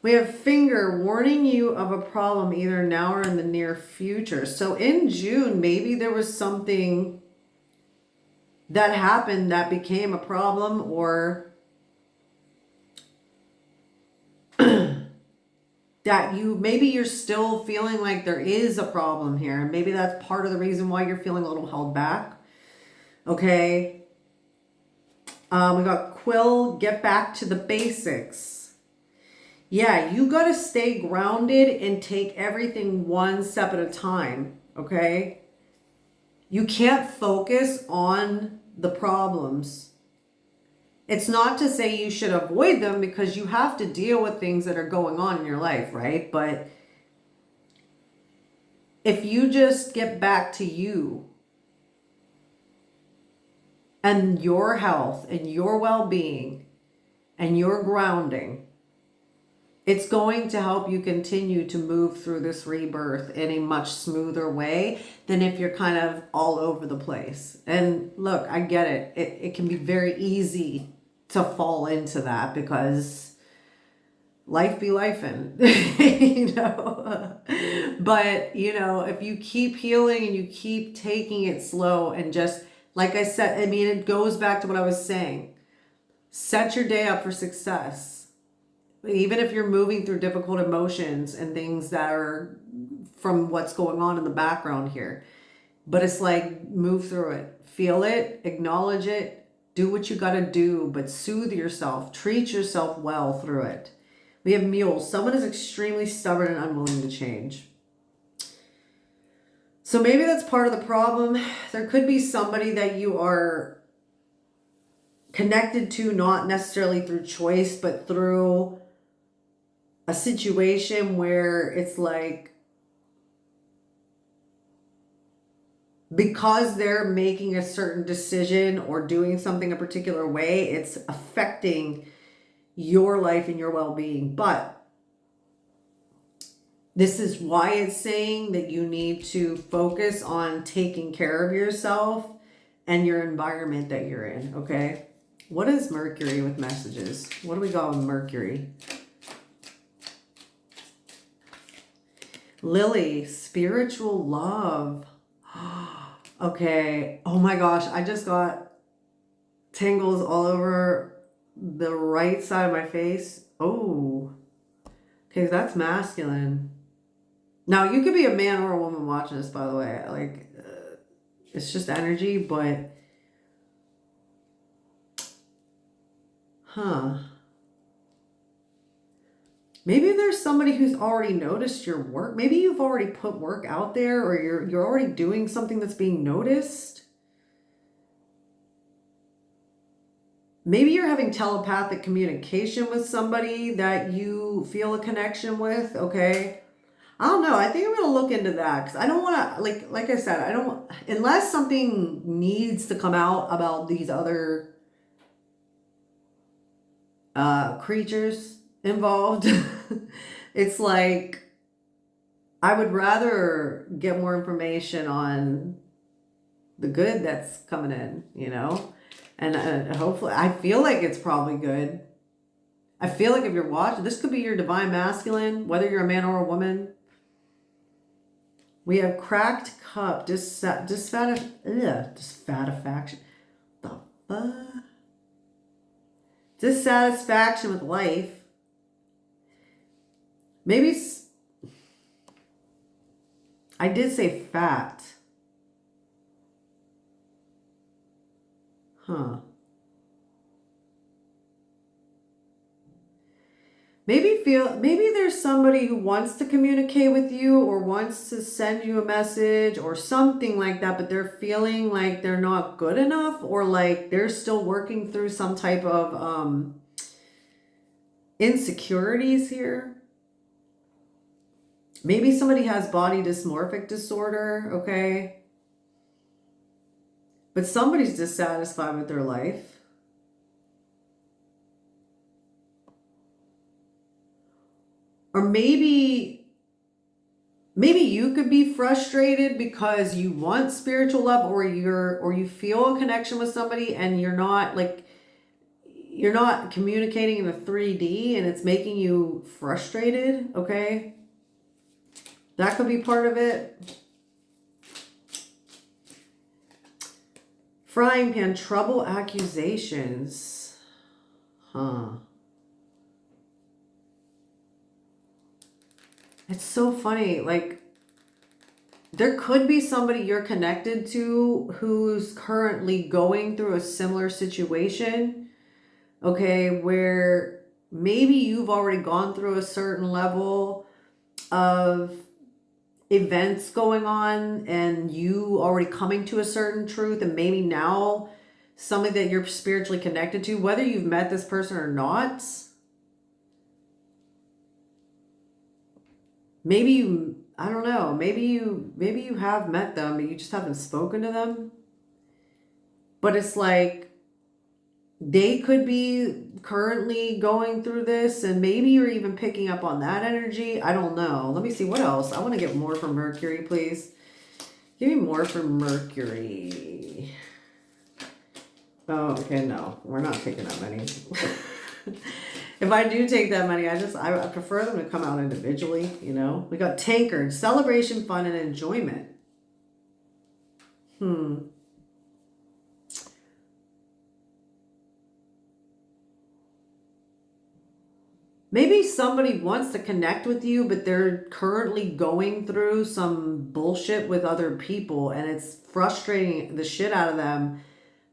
We have finger warning you of a problem either now or in the near future. So in June, maybe there was something that happened that became a problem, or that maybe you're still feeling like there is a problem here. And maybe that's part of the reason why you're feeling a little held back. Okay. We got Quill, get back to the basics. Yeah, you got to stay grounded and take everything one step at a time. Okay. You can't focus on the problems. It's not to say you should avoid them, because you have to deal with things that are going on in your life, right? But if you just get back to you and your health and your well-being and your grounding, it's going to help you continue to move through this rebirth in a much smoother way than if you're kind of all over the place. And look, I get it. It can be very easy to fall into that, because life be lifing, you know. But, you know, if you keep healing and you keep taking it slow and just, like I said, I mean, it goes back to what I was saying. Set your day up for success. Even if you're moving through difficult emotions and things that are from what's going on in the background here. But it's like, move through it. Feel it. Acknowledge it. Do what you got to do, but soothe yourself. Treat yourself well through it. We have Mule. Someone is extremely stubborn and unwilling to change. So maybe that's part of the problem. There could be somebody that you are connected to, not necessarily through choice, but through a situation where it's like, because they're making a certain decision or doing something a particular way, it's affecting your life and your well-being. But this is why it's saying that you need to focus on taking care of yourself and your environment that you're in, okay? What is Mercury with messages? What do we got with Mercury? Lily, spiritual love. Okay. Oh my gosh. I just got tingles all over the right side of my face. Oh. Okay, that's masculine. Now, you could be a man or a woman watching this, by the way. Like, it's just energy, but... Huh. Maybe there's somebody who's already noticed your work. Maybe you've already put work out there, or you're already doing something that's being noticed. Maybe you're having telepathic communication with somebody that you feel a connection with, okay? I don't know. I think I'm going to look into that, because I don't want to, like I said, I don't, unless something needs to come out about these other creatures involved. It's like, I would rather get more information on the good that's coming in, you know? And hopefully, I feel like it's probably good. I feel like if you're watching, this could be your divine masculine, whether you're a man or a woman. We have cracked cup, dissatisfaction. The fuck? Dissatisfaction with life. Maybe I did say fat. Huh. Maybe there's somebody who wants to communicate with you or wants to send you a message or something like that, but they're feeling like they're not good enough, or like they're still working through some type of insecurities here. Maybe somebody has body dysmorphic disorder, okay? But somebody's dissatisfied with their life. Or maybe you could be frustrated because you want spiritual love, or you feel a connection with somebody and you're not, like, you're not communicating in a 3D and it's making you frustrated, okay? That could be part of it. Frying pan, trouble, accusations. Huh. It's so funny. Like, there could be somebody you're connected to who's currently going through a similar situation, okay, where maybe you've already gone through a certain level of events going on and you already coming to a certain truth, and maybe now somebody that you're spiritually connected to, whether you've met this person or not, maybe you, I don't know, maybe you have met them but you just haven't spoken to them. But it's like they could be currently going through this, and maybe you're even picking up on that energy. I don't know. Let me see what else. I want to get more from Mercury, please. Give me more from Mercury. Oh, okay, no. We're not taking that many. If I do take that money, I prefer them to come out individually, you know. We got tankard, celebration, fun, and enjoyment. Maybe somebody wants to connect with you, but they're currently going through some bullshit with other people, and it's frustrating the shit out of them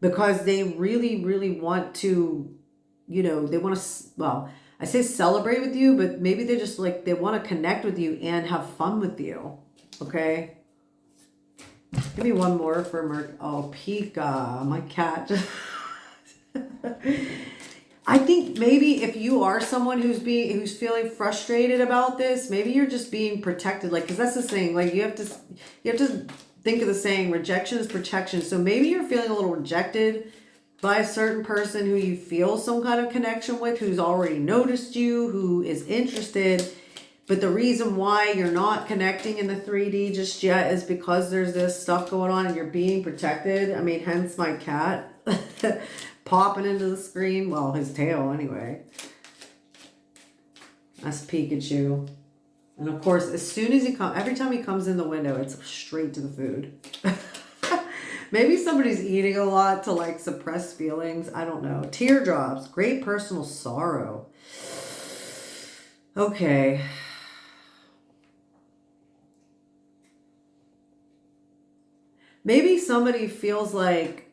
because they really, really want to, you know, they want to, well, I say celebrate with you, but maybe they're just like, they want to connect with you and have fun with you. Okay. Give me one more for oh, Pika, my cat. I think maybe if you are someone who's feeling frustrated about this, maybe you're just being protected. Like, because that's the thing. Like, you have to think of the saying, rejection is protection. So maybe you're feeling a little rejected by a certain person who you feel some kind of connection with, who's already noticed you, who is interested. But the reason why you're not connecting in the 3D just yet is because there's this stuff going on and you're being protected. I mean, hence my cat popping into the screen. Well, his tail anyway. That's Pikachu. And of course, as soon as every time he comes in the window, it's straight to the food. Maybe somebody's eating a lot to like suppress feelings. I don't know. Teardrops, great personal sorrow. Okay. Maybe somebody feels like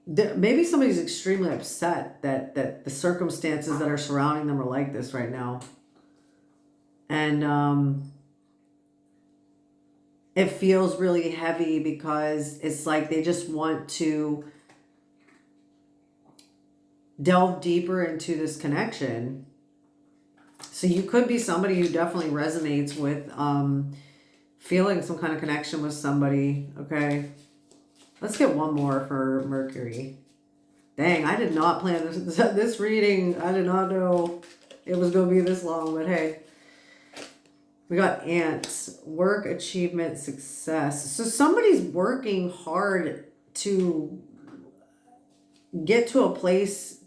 maybe somebody's extremely upset that the circumstances that are surrounding them are like this right now. And it feels really heavy because it's like they just want to delve deeper into this connection. So you could be somebody who definitely resonates with feeling some kind of connection with somebody. Okay. Let's get one more for Mercury. Dang, I did not plan this reading. I did not know it was going to be this long, but hey. We got ants, work, achievement, success. So somebody's working hard to get to a place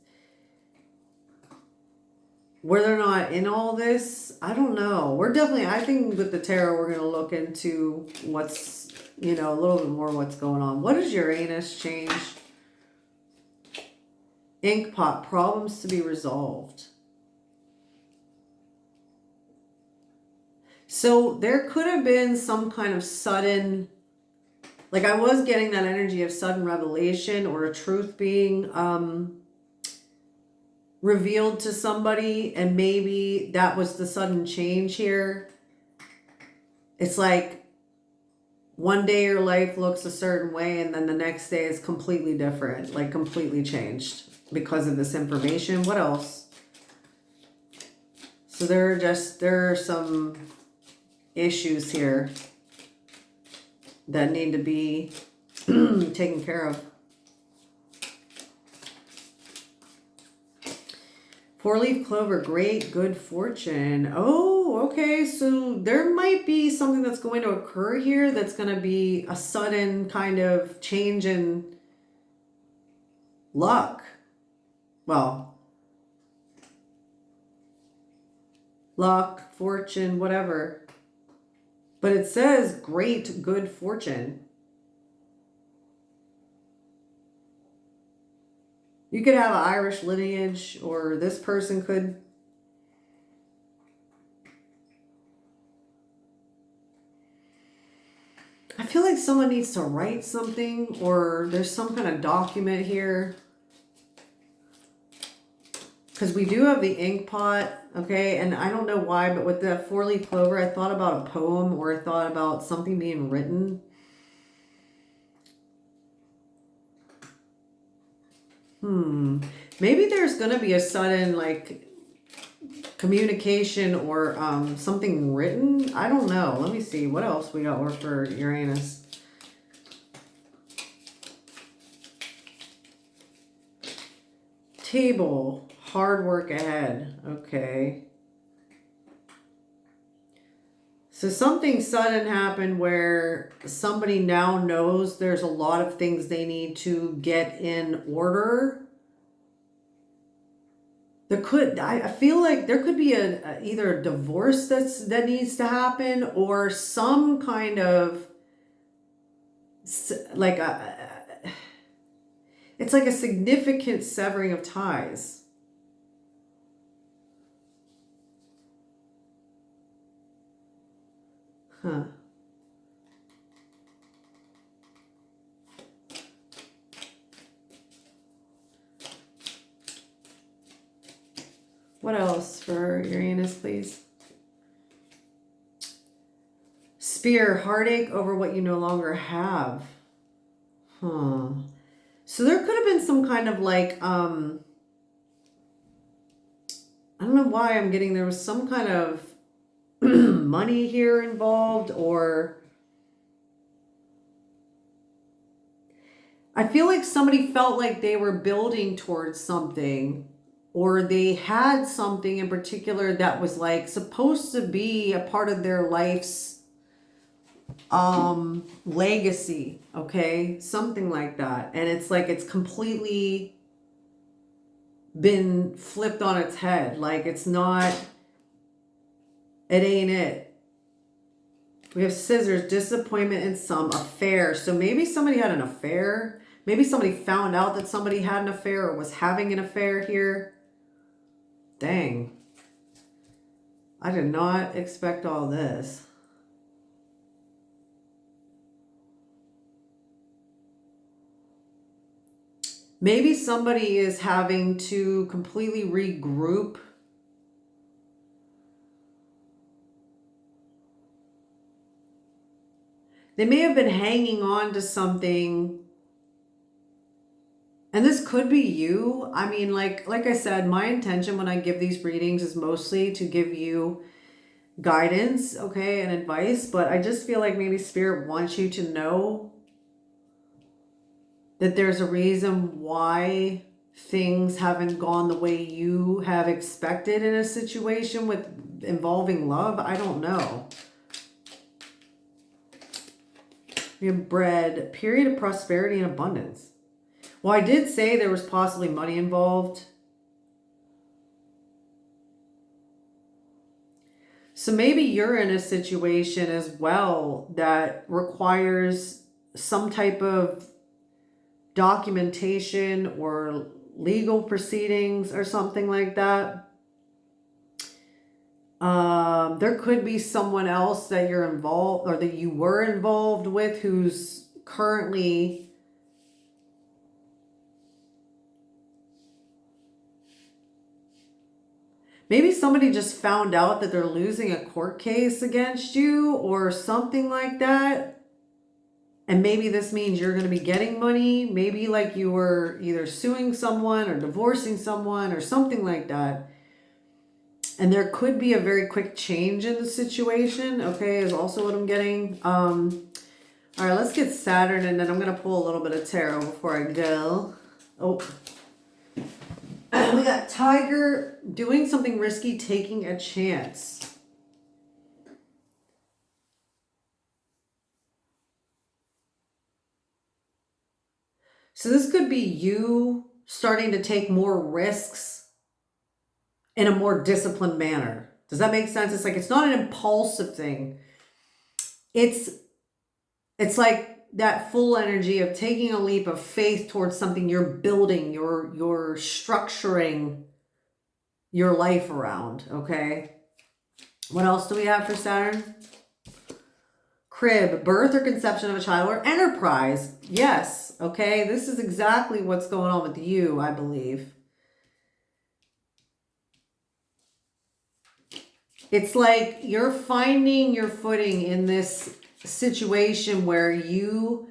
where they're not in all this. I don't know. I think with the tarot, we're going to look into what's, you know, a little bit more what's going on. What does Uranus change? Inkpot, problems to be resolved. So there could have been some kind of sudden, like I was getting that energy of sudden revelation or a truth being revealed to somebody, and maybe that was the sudden change here. It's like one day your life looks a certain way and then the next day is completely different, like completely changed because of this information. What else? So there are some issues here that need to be taken care of. Four-leaf clover, great good fortune. Oh, okay. So there might be something that's going to occur here that's going to be a sudden kind of change in luck. Well, luck, fortune, whatever. But it says great good fortune. You could have an Irish lineage, or this person could. I feel like someone needs to write something, or there's some kind of document here. Because we do have the ink pot, okay? And I don't know why, but with the four-leaf clover, I thought about a poem, or I thought about something being written. Maybe there's going to be a sudden, like, communication or something written. I don't know. Let me see. What else we got for Uranus? Table. Hard work ahead. Okay. So something sudden happened where somebody now knows there's a lot of things they need to get in order. There could, I feel like there could be either a divorce that needs to happen, or some kind of like it's like a significant severing of ties. Huh. What else for Uranus, please? Spear, heartache over what you no longer have. Huh. So there could have been some kind of like, I don't know why I'm getting, there was some kind of money here involved, or I feel like somebody felt like they were building towards something, or they had something in particular that was like supposed to be a part of their life's legacy, okay? Something like that. And it's like it's completely been flipped on its head. Like it's not, it ain't it. We have scissors, disappointment in some affair. So maybe somebody had an affair. Maybe somebody found out that somebody had an affair or was having an affair here. Dang. I did not expect all this. Maybe somebody is having to completely regroup. They may have been hanging on to something. And this could be you. I mean, like I said, my intention when I give these readings is mostly to give you guidance, okay, and advice. But I just feel like maybe Spirit wants you to know that there's a reason why things haven't gone the way you have expected in a situation with involving love. I don't know. We have bread, period of prosperity and abundance. Well, I did say there was possibly money involved. So maybe you're in a situation as well that requires some type of documentation or legal proceedings or something like that. There could be someone else that you're involved or that you were involved with who's currently maybe somebody just found out that they're losing a court case against you or something like that. And maybe this means you're going to be getting money. Maybe like you were either suing someone or divorcing someone or something like that. And there could be a very quick change in the situation, okay, is also what I'm getting. All right, let's get Saturn, and then I'm going to pull a little bit of tarot before I go. Oh. We got Tiger, doing something risky, taking a chance. So this could be you starting to take more risks in a more disciplined manner. Does that make sense? It's like, it's not an impulsive thing. It's like that full energy of taking a leap of faith towards something you're building, you're structuring your life around, okay? What else do we have for Saturn? Crib, birth or conception of a child, or enterprise. Yes, okay? This is exactly what's going on with you, I believe. It's like you're finding your footing in this situation where you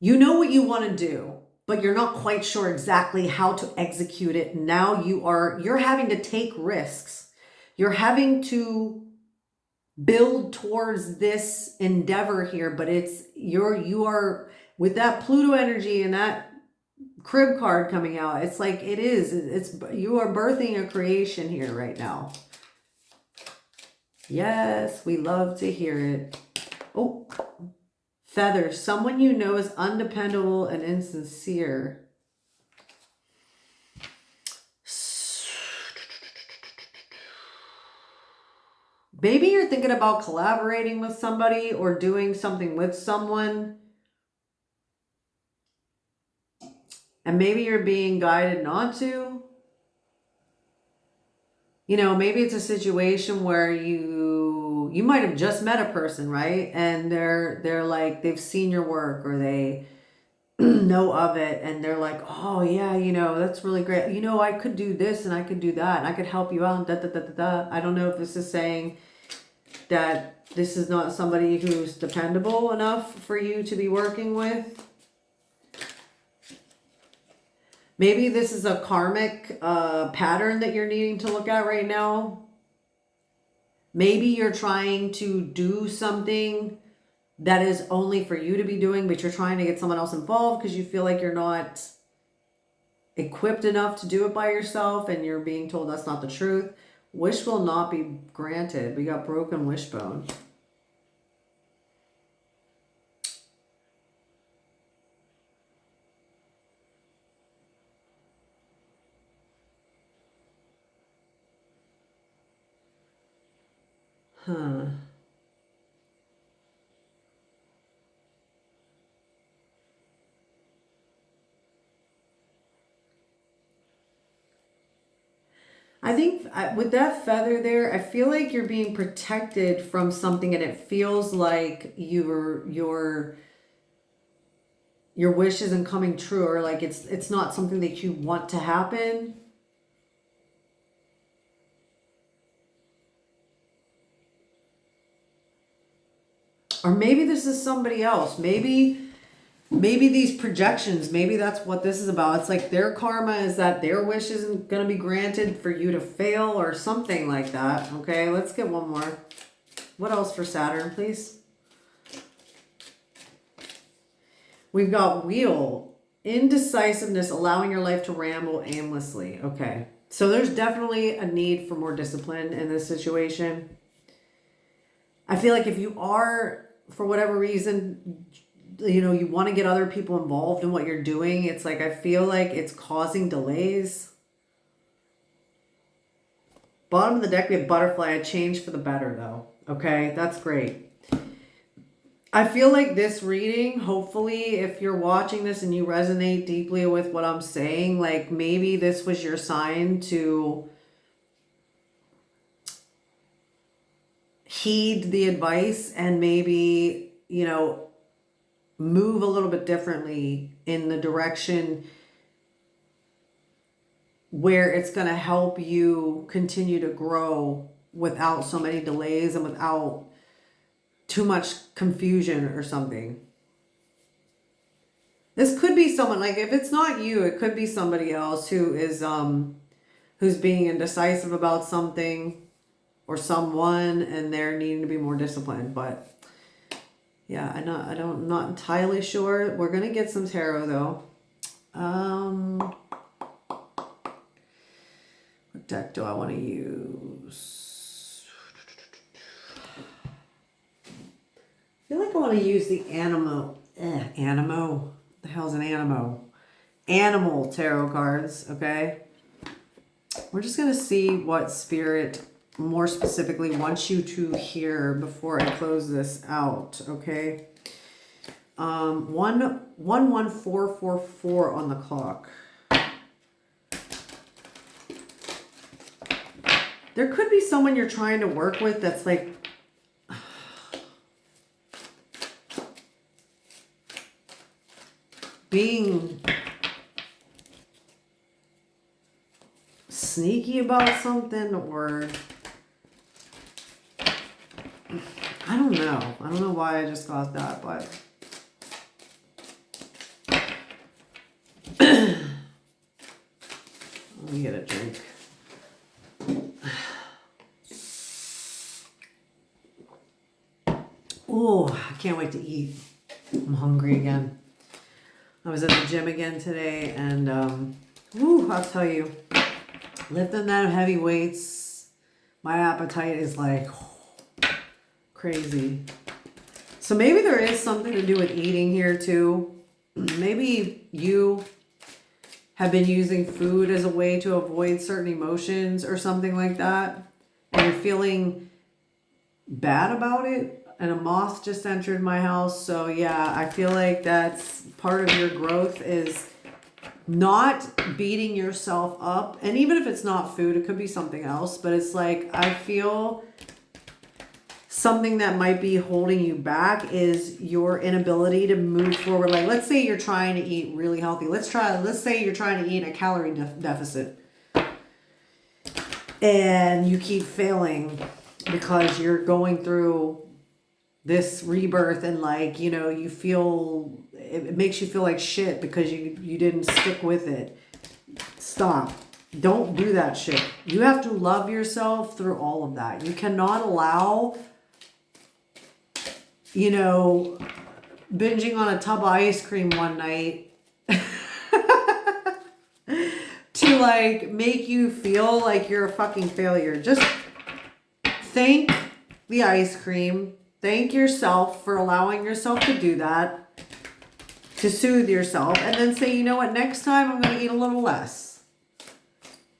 know what you want to do, but you're not quite sure exactly how to execute it. Now you're having to take risks. You're having to build towards this endeavor here, but you are with that Pluto energy and that crib card coming out. It's like you are birthing a creation here right now. Yes, we love to hear it. Oh, feather. Someone you know is undependable and insincere. Maybe you're thinking about collaborating with somebody or doing something with someone. And maybe you're being guided not to. You know, maybe it's a situation where you might have just met a person, right? And they're like, they've seen your work or they know of it and they're like, oh yeah, you know, that's really great. You know, I could do this and I could do that and I could help you out. Da, da, da, da, da. I don't know if this is saying that this is not somebody who's dependable enough for you to be working with. Maybe this is a karmic pattern that you're needing to look at right now. Maybe you're trying to do something that is only for you to be doing, but you're trying to get someone else involved because you feel like you're not equipped enough to do it by yourself and you're being told that's not the truth. Wish will not be granted. We got broken wishbone. Huh. I think with that feather there, I feel like you're being protected from something and it feels like your wish isn't coming true or like it's not something that you want to happen. Or maybe this is somebody else. Maybe these projections, maybe that's what this is about. It's like their karma is that their wish isn't going to be granted for you to fail or something like that. Okay, let's get one more. What else for Saturn, please? We've got wheel. Indecisiveness, allowing your life to ramble aimlessly. Okay, so there's definitely a need for more discipline in this situation. I feel like if you are, for whatever reason, you know, you want to get other people involved in what you're doing, it's like I feel like it's causing delays. Bottom of the deck, we have butterfly. A change for the better, though. Okay, that's great. I feel like this reading, hopefully, if you're watching this and you resonate deeply with what I'm saying, like maybe this was your sign to heed the advice and maybe, you know, move a little bit differently in the direction where it's going to help you continue to grow without so many delays and without too much confusion or something. This could be someone, like if it's not you, it could be somebody else who is who's being indecisive about something or someone and they're needing to be more disciplined. But yeah, I'm not entirely sure. We're gonna get some tarot though. What deck do I want to use? I feel like I want to use the Animo. Animo. The hell's an Animo? animal tarot cards, okay? We're just going to see what Spirit more specifically wants you to hear before I close this out, okay? 11444 on the clock. There could be someone you're trying to work with that's like being sneaky about something, or I don't know. I don't know why I just got that, but let me get a drink. Oh, I can't wait to eat. I'm hungry again. I was at the gym again today, and I'll tell you, lifting that heavy weights, my appetite is like crazy. So maybe there is something to do with eating here too. Maybe you have been using food as a way to avoid certain emotions or something like that, and you're feeling bad about it. And a moth just entered my house. So yeah, I feel like that's part of your growth, is not beating yourself up. And even if it's not food, it could be something else. But it's like, I feel something that might be holding you back is your inability to move forward. Like, let's say you're trying to eat really healthy. Let's say you're trying to eat a calorie deficit. And you keep failing because you're going through this rebirth, and like, you know, you feel, it makes you feel like shit because you didn't stick with it. Stop. Don't do that shit. You have to love yourself through all of that. You cannot allow, you know, binging on a tub of ice cream one night to like make you feel like you're a fucking failure. Just thank the ice cream. Thank yourself for allowing yourself to do that, to soothe yourself, and then say, you know what, next time I'm going to eat a little less.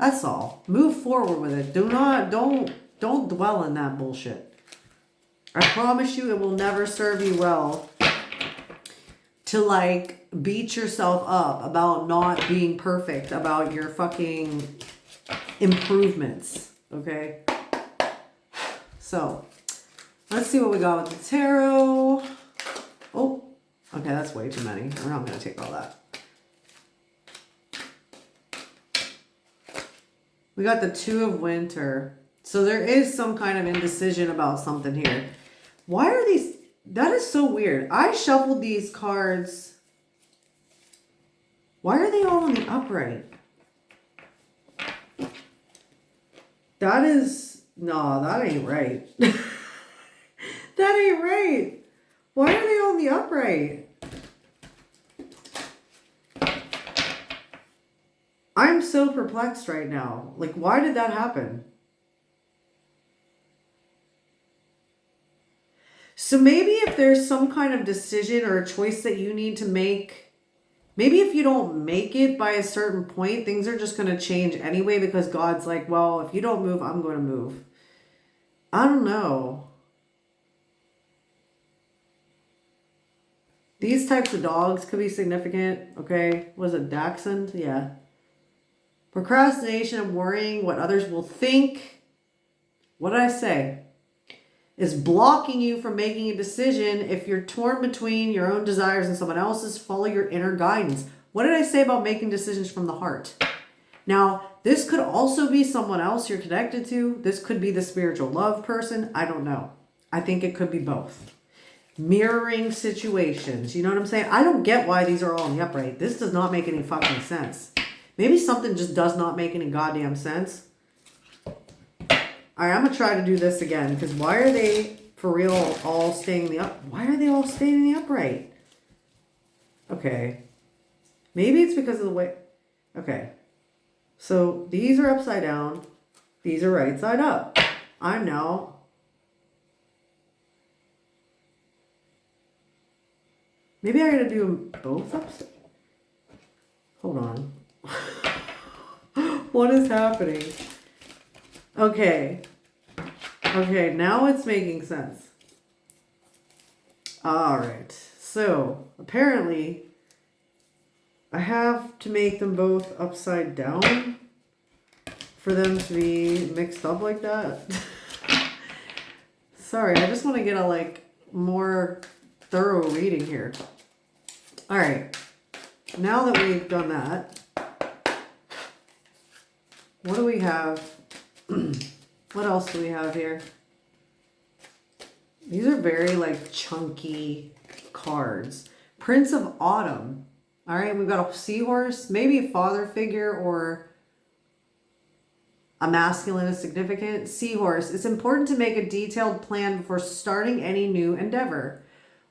That's all. Move forward with it. Don't dwell in that bullshit. I promise you it will never serve you well to like beat yourself up about not being perfect, about your fucking improvements, okay? So, let's see what we got with the tarot. Oh, okay, that's way too many. We're not going to take all that. We got the Two of Winter. So there is some kind of indecision about something here. Why are these... That is so weird. I shuffled these cards. Why are they all in the upright? That is... No, that ain't right. That ain't right. Why are they on the upright? I'm so perplexed right now. Like, why did that happen? So maybe if there's some kind of decision or a choice that you need to make, maybe if you don't make it by a certain point, things are just going to change anyway, because God's like, well, if you don't move, I'm going to move. I don't know. These types of dogs could be significant, okay? Was it Dachshund? Yeah. Procrastination and worrying what others will think. What did I say? Is blocking you from making a decision. If you're torn between your own desires and someone else's, follow your inner guidance. What did I say about making decisions from the heart? Now, this could also be someone else you're connected to. This could be the spiritual love person. I don't know. I think it could be both. Mirroring situations. You know what I'm saying? I don't get why these are all in the upright. This does not make any fucking sense. Maybe something just does not make any goddamn sense. All right, I'm going to try to do this again, because why are they, for real, all staying in the upright? Why are they all staying in the upright? Okay. Maybe it's because of the way... Okay. So these are upside down. These are right side up. I'm now... Maybe I gotta do them both upside. Hold on. What is happening? Okay. Okay, now it's making sense. All right. So, apparently, I have to make them both upside down for them to be mixed up like that. Sorry, I just want to get a like more thorough reading here. All right. Now that we've done that, what do we have? What else do we have here? These are very like chunky cards. Prince of Autumn. All right, we've got a seahorse, maybe a father figure or a masculine is significant. Seahorse. It's important to make a detailed plan before starting any new endeavor.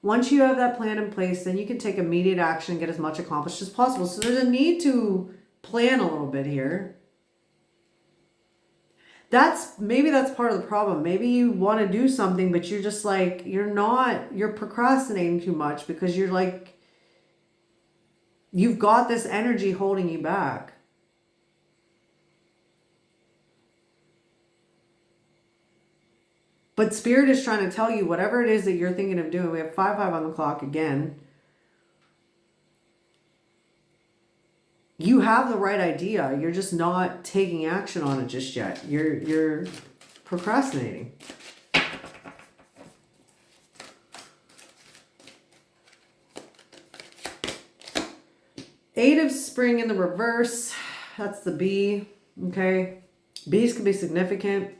Once you have that plan in place, then you can take immediate action and get as much accomplished as possible. So there's a need to plan a little bit here. Maybe that's part of the problem. Maybe you want to do something, but you're just like, you're procrastinating too much because you're like, you've got this energy holding you back. But Spirit is trying to tell you whatever it is that you're thinking of doing. We have 5-5 on the clock again. You have the right idea. You're just not taking action on it just yet. You're procrastinating. Eight of Spring in the reverse. That's the B. Okay. B's can be significant.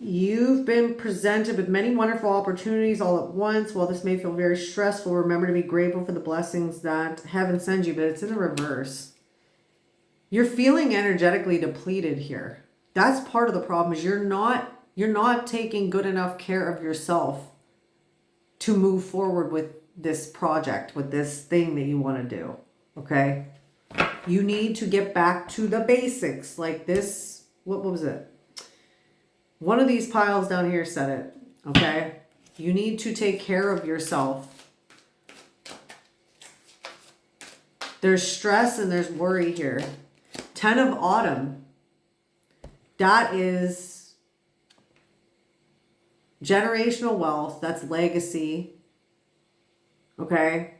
You've been presented with many wonderful opportunities all at once. While this may feel very stressful, remember to be grateful for the blessings that heaven sends you, but it's in the reverse. You're feeling energetically depleted here. That's part of the problem is you're not taking good enough care of yourself to move forward with this project, with this thing that you want to do. Okay? You need to get back to the basics. Like this, what was it? One of these piles down here said it, okay? You need to take care of yourself. There's stress and there's worry here. 10 of Autumn. That is generational wealth. That's legacy. Okay?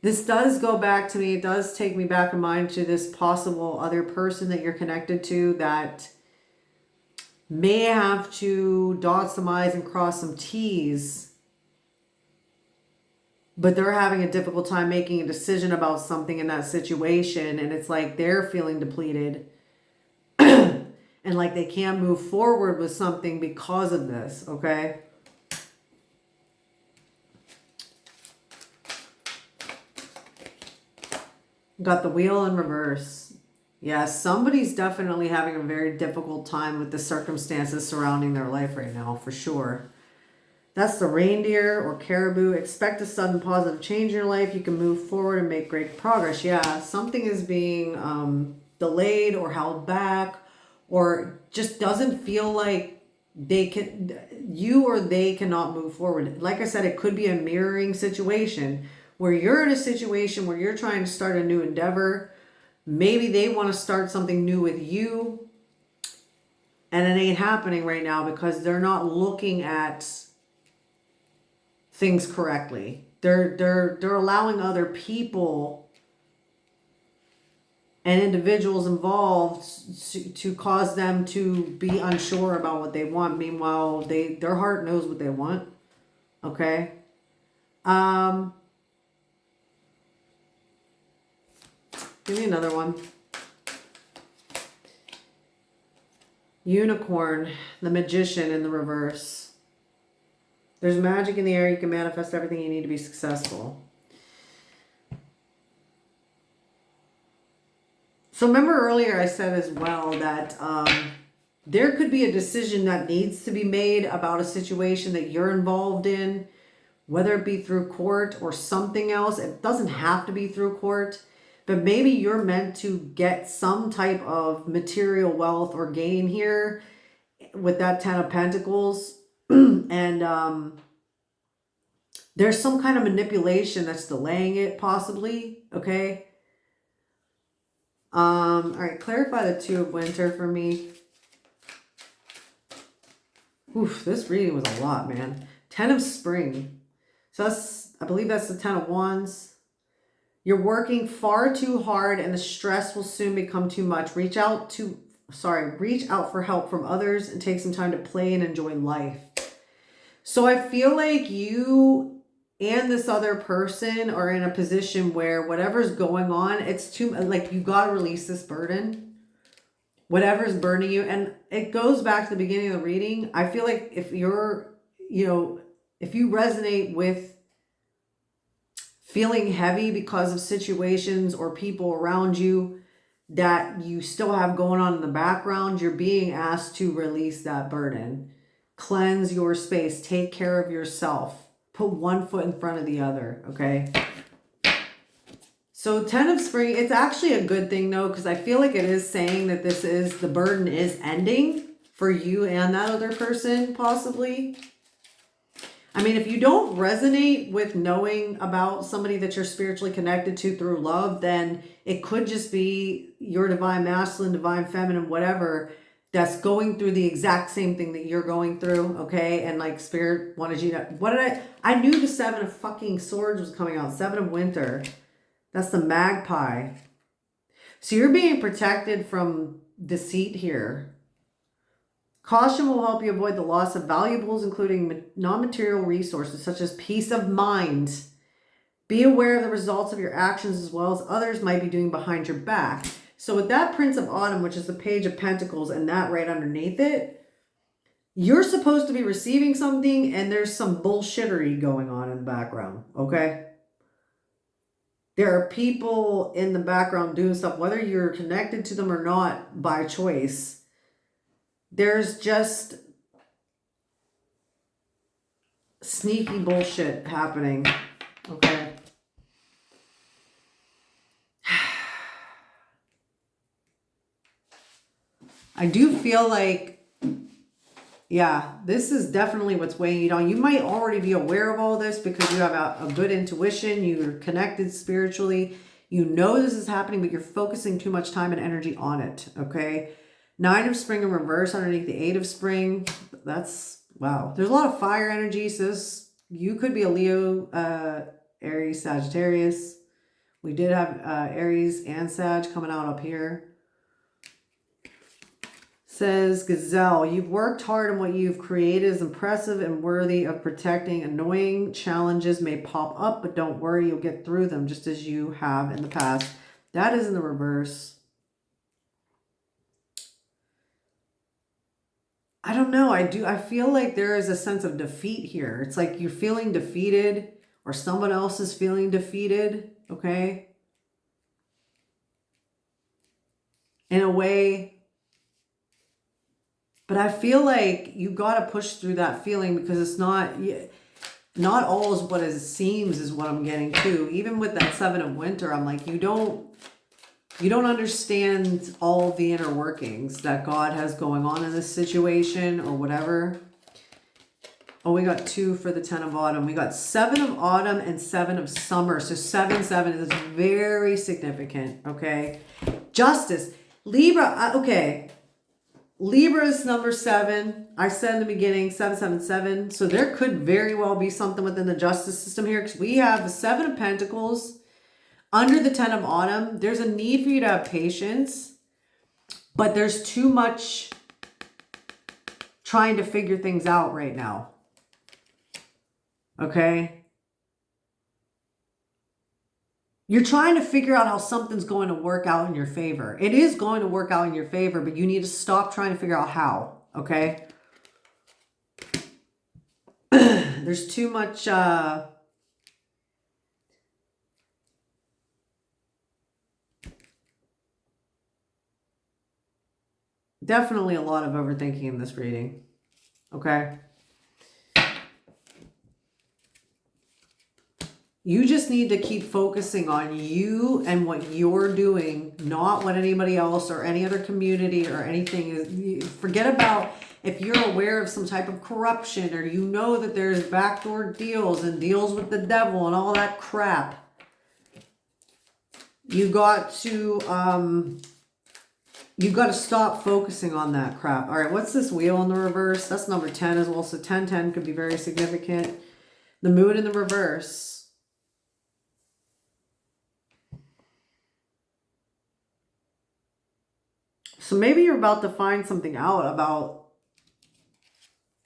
This does go back to me. It does take me back in mind to this possible other person that you're connected to that may have to dot some I's and cross some T's, but they're having a difficult time making a decision about something in that situation. And it's like they're feeling depleted and like they can't move forward with something because of this. Okay. Got the Wheel in reverse. Yeah, somebody's definitely having a very difficult time with the circumstances surrounding their life right now, for sure. That's the Reindeer or Caribou. Expect a sudden positive change in your life. You can move forward and make great progress. Yeah, something is being delayed or held back or just doesn't feel like you or they cannot move forward. Like I said, it could be a mirroring situation where you're in a situation where you're trying to start a new endeavor. Maybe they want to start something new with you and it ain't happening right now because they're not looking at things correctly. They're allowing other people and individuals involved to cause them to be unsure about what they want. Meanwhile, their heart knows what they want. Okay? Give me another one. Unicorn, the Magician in the reverse. There's magic in the air. You can manifest everything you need to be successful. So remember earlier I said as well that there could be a decision that needs to be made about a situation that you're involved in, whether it be through court or something else. It doesn't have to be through court. But maybe you're meant to get some type of material wealth or gain here with that 10 of Pentacles. And there's some kind of manipulation that's delaying it, possibly. Okay. All right, clarify the Two of Winter for me. Oof, this reading was a lot, man. 10 of Spring. So I believe that's the 10 of Wands. You're working far too hard and the stress will soon become too much. Reach out for help from others and take some time to play and enjoy life. So I feel like you and this other person are in a position where whatever's going on, it's too, like, you got to release this burden. Whatever's burning you. And it goes back to the beginning of the reading. I feel like if you're, if you resonate with feeling heavy because of situations or people around you that you still have going on in the background, you're being asked to release that burden. Cleanse your space. Take care of yourself. Put one foot in front of the other, okay? So 10 of Spring, it's actually a good thing though, because I feel like it is saying that the burden is ending for you and that other person, possibly. I mean, if you don't resonate with knowing about somebody that you're spiritually connected to through love, then it could just be your divine masculine, divine feminine, whatever, that's going through the exact same thing that you're going through, okay? And like spirit wanted you to, I knew the 7 of fucking Swords was coming out, 7 of Winter. That's the magpie. So you're being protected from deceit here. Caution will help you avoid the loss of valuables, including non-material resources such as peace of mind. Be aware of the results of your actions as well as others might be doing behind your back. So with that Prince of Autumn, which is the Page of Pentacles, and that right underneath it, you're supposed to be receiving something and there's some bullshittery going on in the background, okay? There are people in the background doing stuff, whether you're connected to them or not by choice. There's just sneaky bullshit happening, okay? I do feel like, yeah, this is definitely what's weighing you down. You might already be aware of all this because you have a good intuition. You're connected spiritually. You know this is happening, but you're focusing too much time and energy on it, okay? 9 of Spring in reverse underneath the 8 of Spring. That's, wow. There's a lot of fire energy. So you could be a Leo, Aries, Sagittarius. We did have Aries and Sag coming out up here. Says Gazelle, you've worked hard and what you've created is impressive and worthy of protecting. Annoying challenges may pop up, but don't worry, you'll get through them just as you have in the past. That is in the reverse. I don't know. I feel like there is a sense of defeat here. It's like you're feeling defeated or someone else is feeling defeated, okay? In a way. But I feel like you got to push through that feeling because it's not all is what it seems is what I'm getting to. Even with that 7 of Winter, I'm like, you don't understand all the inner workings that God has going on in this situation or whatever. Oh, we got 2 for the 10 of Autumn. We got 7 of Autumn and 7 of Summer. So 7 is very significant, okay? Justice. Libra, okay. Libra is number 7. I said in the beginning, 777. So there could very well be something within the justice system here because we have the 7 of Pentacles under the 10 of Autumn. There's a need for you to have patience, but there's too much trying to figure things out right now. Okay? You're trying to figure out how something's going to work out in your favor. It is going to work out in your favor, but you need to stop trying to figure out how, okay? There's too much, definitely a lot of overthinking in this reading, okay? You just need to keep focusing on you and what you're doing, not what anybody else or any other community or anything is. Forget about if you're aware of some type of corruption, or you know that there's backdoor deals and deals with the devil and all that crap, you got to stop focusing on that crap. All right, what's this wheel in the reverse? That's number 10 as well. So 1010 could be very significant. The moon in the reverse. So maybe you're about to find something out about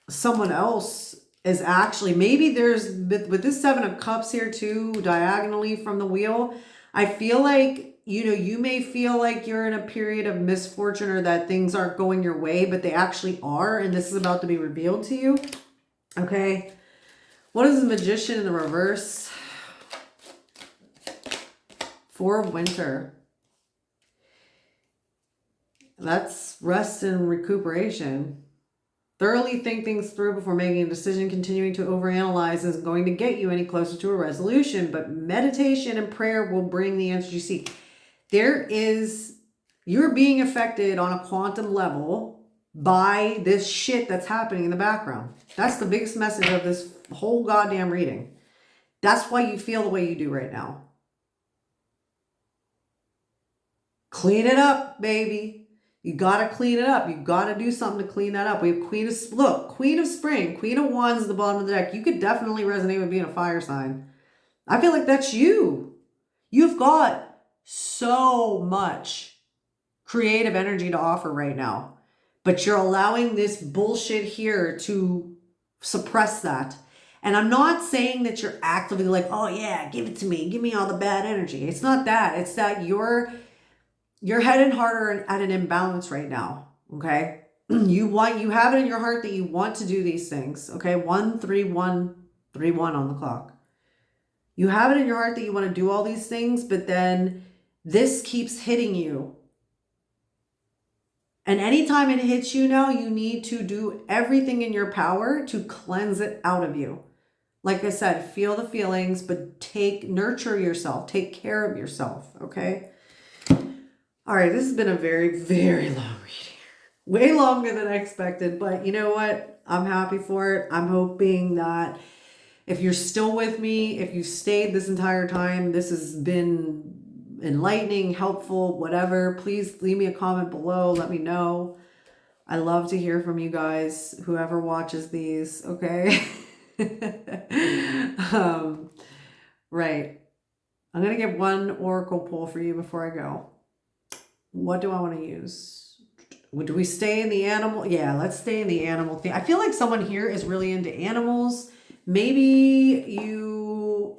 someone else is actually, maybe there's, with this 7 of Cups here too, diagonally from the wheel, I feel like, you know, you may feel like you're in a period of misfortune or that things aren't going your way, but they actually are, and this is about to be revealed to you. Okay. What is the Magician in the reverse? 4 of Winter. That's rest and recuperation. Thoroughly think things through before making a decision. Continuing to overanalyze isn't going to get you any closer to a resolution, but meditation and prayer will bring the answers you seek. You're being affected on a quantum level by this shit that's happening in the background. That's the biggest message of this whole goddamn reading. That's why you feel the way you do right now. Clean it up, baby. You got to clean it up. You got to do something to clean that up. We have Queen of Spring, Queen of Wands at the bottom of the deck. You could definitely resonate with being a fire sign. I feel like that's you. You've got so much creative energy to offer right now, but you're allowing this bullshit here to suppress that. And I'm not saying that you're actively like, oh yeah, give it to me. Give me all the bad energy. It's not that. It's that your head and heart are at an imbalance right now. Okay. You have it in your heart that you want to do these things. Okay. 13131 on the clock. You have it in your heart that you want to do all these things, but then this keeps hitting you. And anytime it hits you now, you need to do everything in your power to cleanse it out of you. Like I said, feel the feelings, but nurture yourself. Take care of yourself. Okay. All right. This has been a very, very long reading. Way longer than I expected, but you know what? I'm happy for it. I'm hoping that if you're still with me, if you stayed this entire time, this has been enlightening, helpful, whatever. Please leave me a comment below. Let me know. I love to hear from you guys, whoever watches these, okay? Right. I'm going to get one oracle pull for you before I go. What do I want to use? Do we stay in the animal? Yeah, let's stay in the animal thing. I feel like someone here is really into animals. Maybe you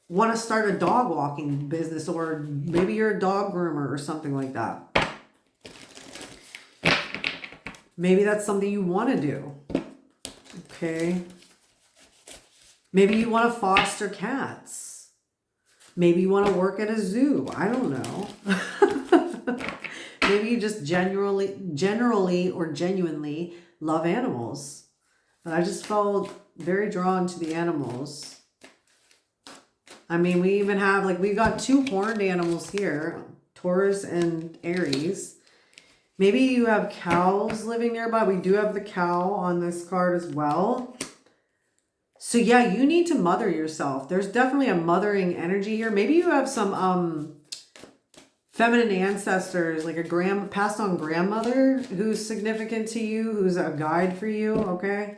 want to start a dog walking business, or maybe you're a dog groomer or something like that. Maybe that's something you want to do. Okay. Maybe you want to foster cats. Maybe you want to work at a zoo. I don't know. Maybe you just generally or genuinely love animals. But I just felt very drawn to the animals. I mean, we even have, like, we've got 2 horned animals here, Taurus and Aries. Maybe you have cows living nearby. We do have the cow on this card as well. So yeah, you need to mother yourself. There's definitely a mothering energy here. Maybe you have some feminine ancestors, like a passed on grandmother who's significant to you, who's a guide for you, okay?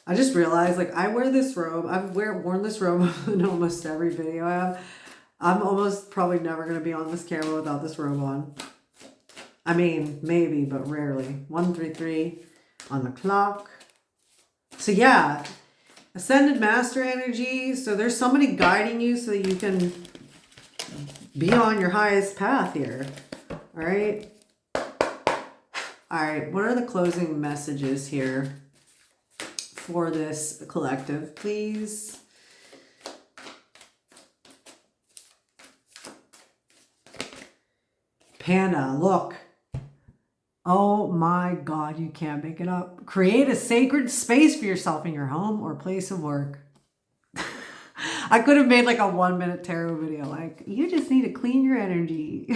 I just realized, like, I wear this robe. I've worn this robe in almost every video I have. I'm almost probably never going to be on this camera without this robe on. I mean, maybe, but rarely. 133 on the clock. So yeah, Ascended Master energy. So there's somebody guiding you so that you can be on your highest path here. All right. All right. What are the closing messages here for this collective, please? Panda, look. Oh my God, you can't make it up. Create a sacred space for yourself in your home or place of work. I could have made like a 1-minute tarot video. Like, you just need to clean your energy.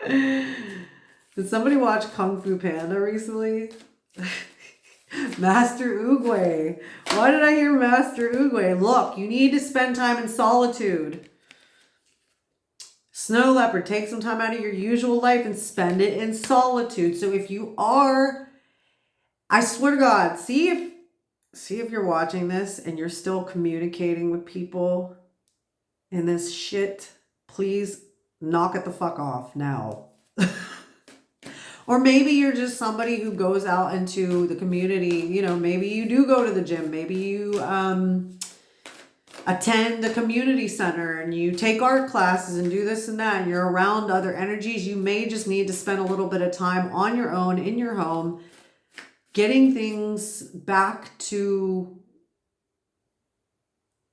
Did somebody watch Kung Fu Panda recently? Master Oogway. Why did I hear Master Oogway? Look, you need to spend time in solitude. Snow leopard, take some time out of your usual life and spend it in solitude. So if you are, I swear to God, see if you're watching this and you're still communicating with people in this shit, please knock it the fuck off now. Or maybe you're just somebody who goes out into the community. You know, maybe you do go to the gym. Maybe you attend a community center and you take art classes and do this and that, and you're around other energies. You may just need to spend a little bit of time on your own in your home, getting things back to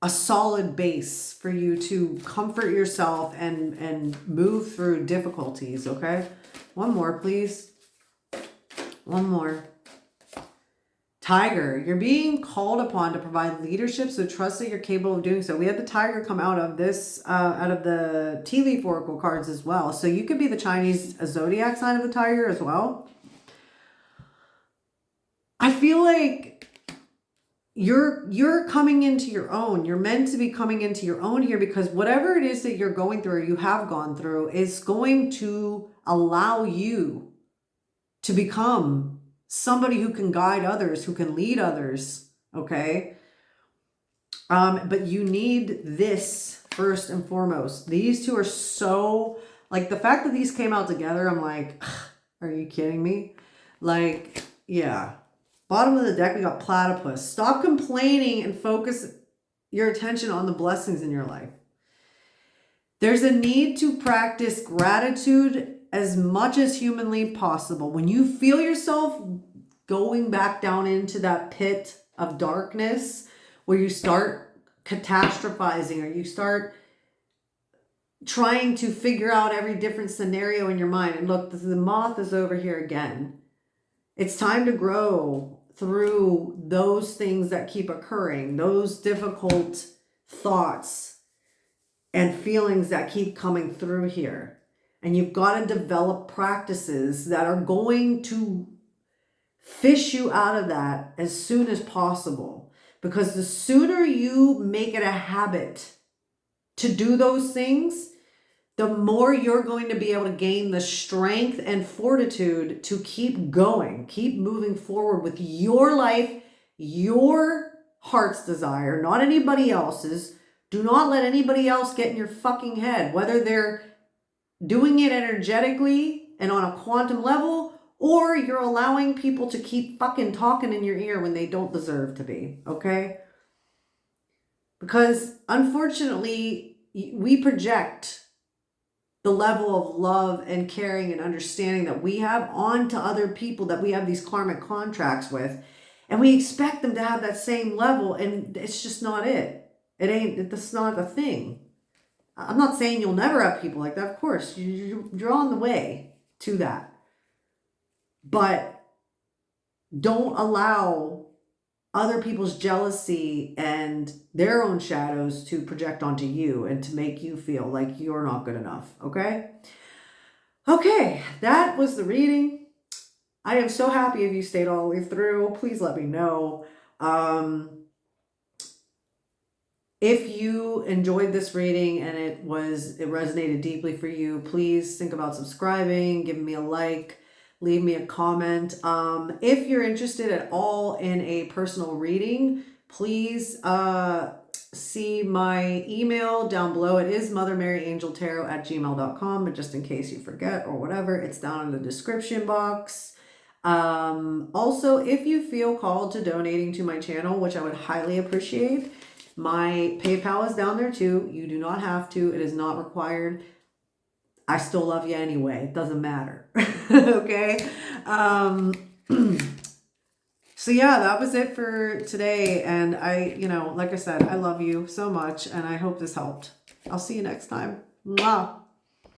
a solid base for you to comfort yourself and move through difficulties, okay? One more, please. One more. Tiger, you're being called upon to provide leadership, so trust that you're capable of doing so. We had the tiger come out of this, out of the tea leaf oracle cards as well. So you could be the Chinese zodiac sign of the tiger as well. I feel like you're coming into your own. You're meant to be coming into your own here, because whatever it is that you're going through or you have gone through is going to allow you to become somebody who can guide others, who can lead others, okay? But you need this first and foremost. These two are so, like, the fact that these came out together, I'm like, are you kidding me? Like, yeah. Bottom of the deck, we got platypus. Stop complaining and focus your attention on the blessings in your life. There's a need to practice gratitude as much as humanly possible. When you feel yourself going back down into that pit of darkness where you start catastrophizing or you start trying to figure out every different scenario in your mind. And look, the moth is over here again. It's time to grow through those things that keep occurring, those difficult thoughts and feelings that keep coming through here. And you've got to develop practices that are going to fish you out of that as soon as possible. Because the sooner you make it a habit to do those things, the more you're going to be able to gain the strength and fortitude to keep going, keep moving forward with your life, your heart's desire, not anybody else's. Do not let anybody else get in your fucking head, whether they're doing it energetically and on a quantum level, or you're allowing people to keep fucking talking in your ear when they don't deserve to be, okay? Because unfortunately, we project the level of love and caring and understanding that we have onto other people that we have these karmic contracts with, and we expect them to have that same level, and it's just not it. That's not a thing. I'm not saying you'll never have people like that. Of course, you're on the way to that. But don't allow other people's jealousy and their own shadows to project onto you and to make you feel like you're not good enough, okay? Okay, that was the reading. I am so happy if you stayed all the way through. Please let me know. If you enjoyed this reading and it resonated deeply for you, please think about subscribing, giving me a like, leave me a comment. If you're interested at all in a personal reading, please see my email down below. It is mothermaryangeltarot@gmail.com, but just in case you forget or whatever, it's down in the description box. Also, if you feel called to donating to my channel, which I would highly appreciate, my PayPal is down there too. You do not have to. It is not required. I still love you anyway. It doesn't matter. Okay? So yeah, that was it for today. And like I said, I love you so much and I hope this helped. I'll see you next time. Mwah.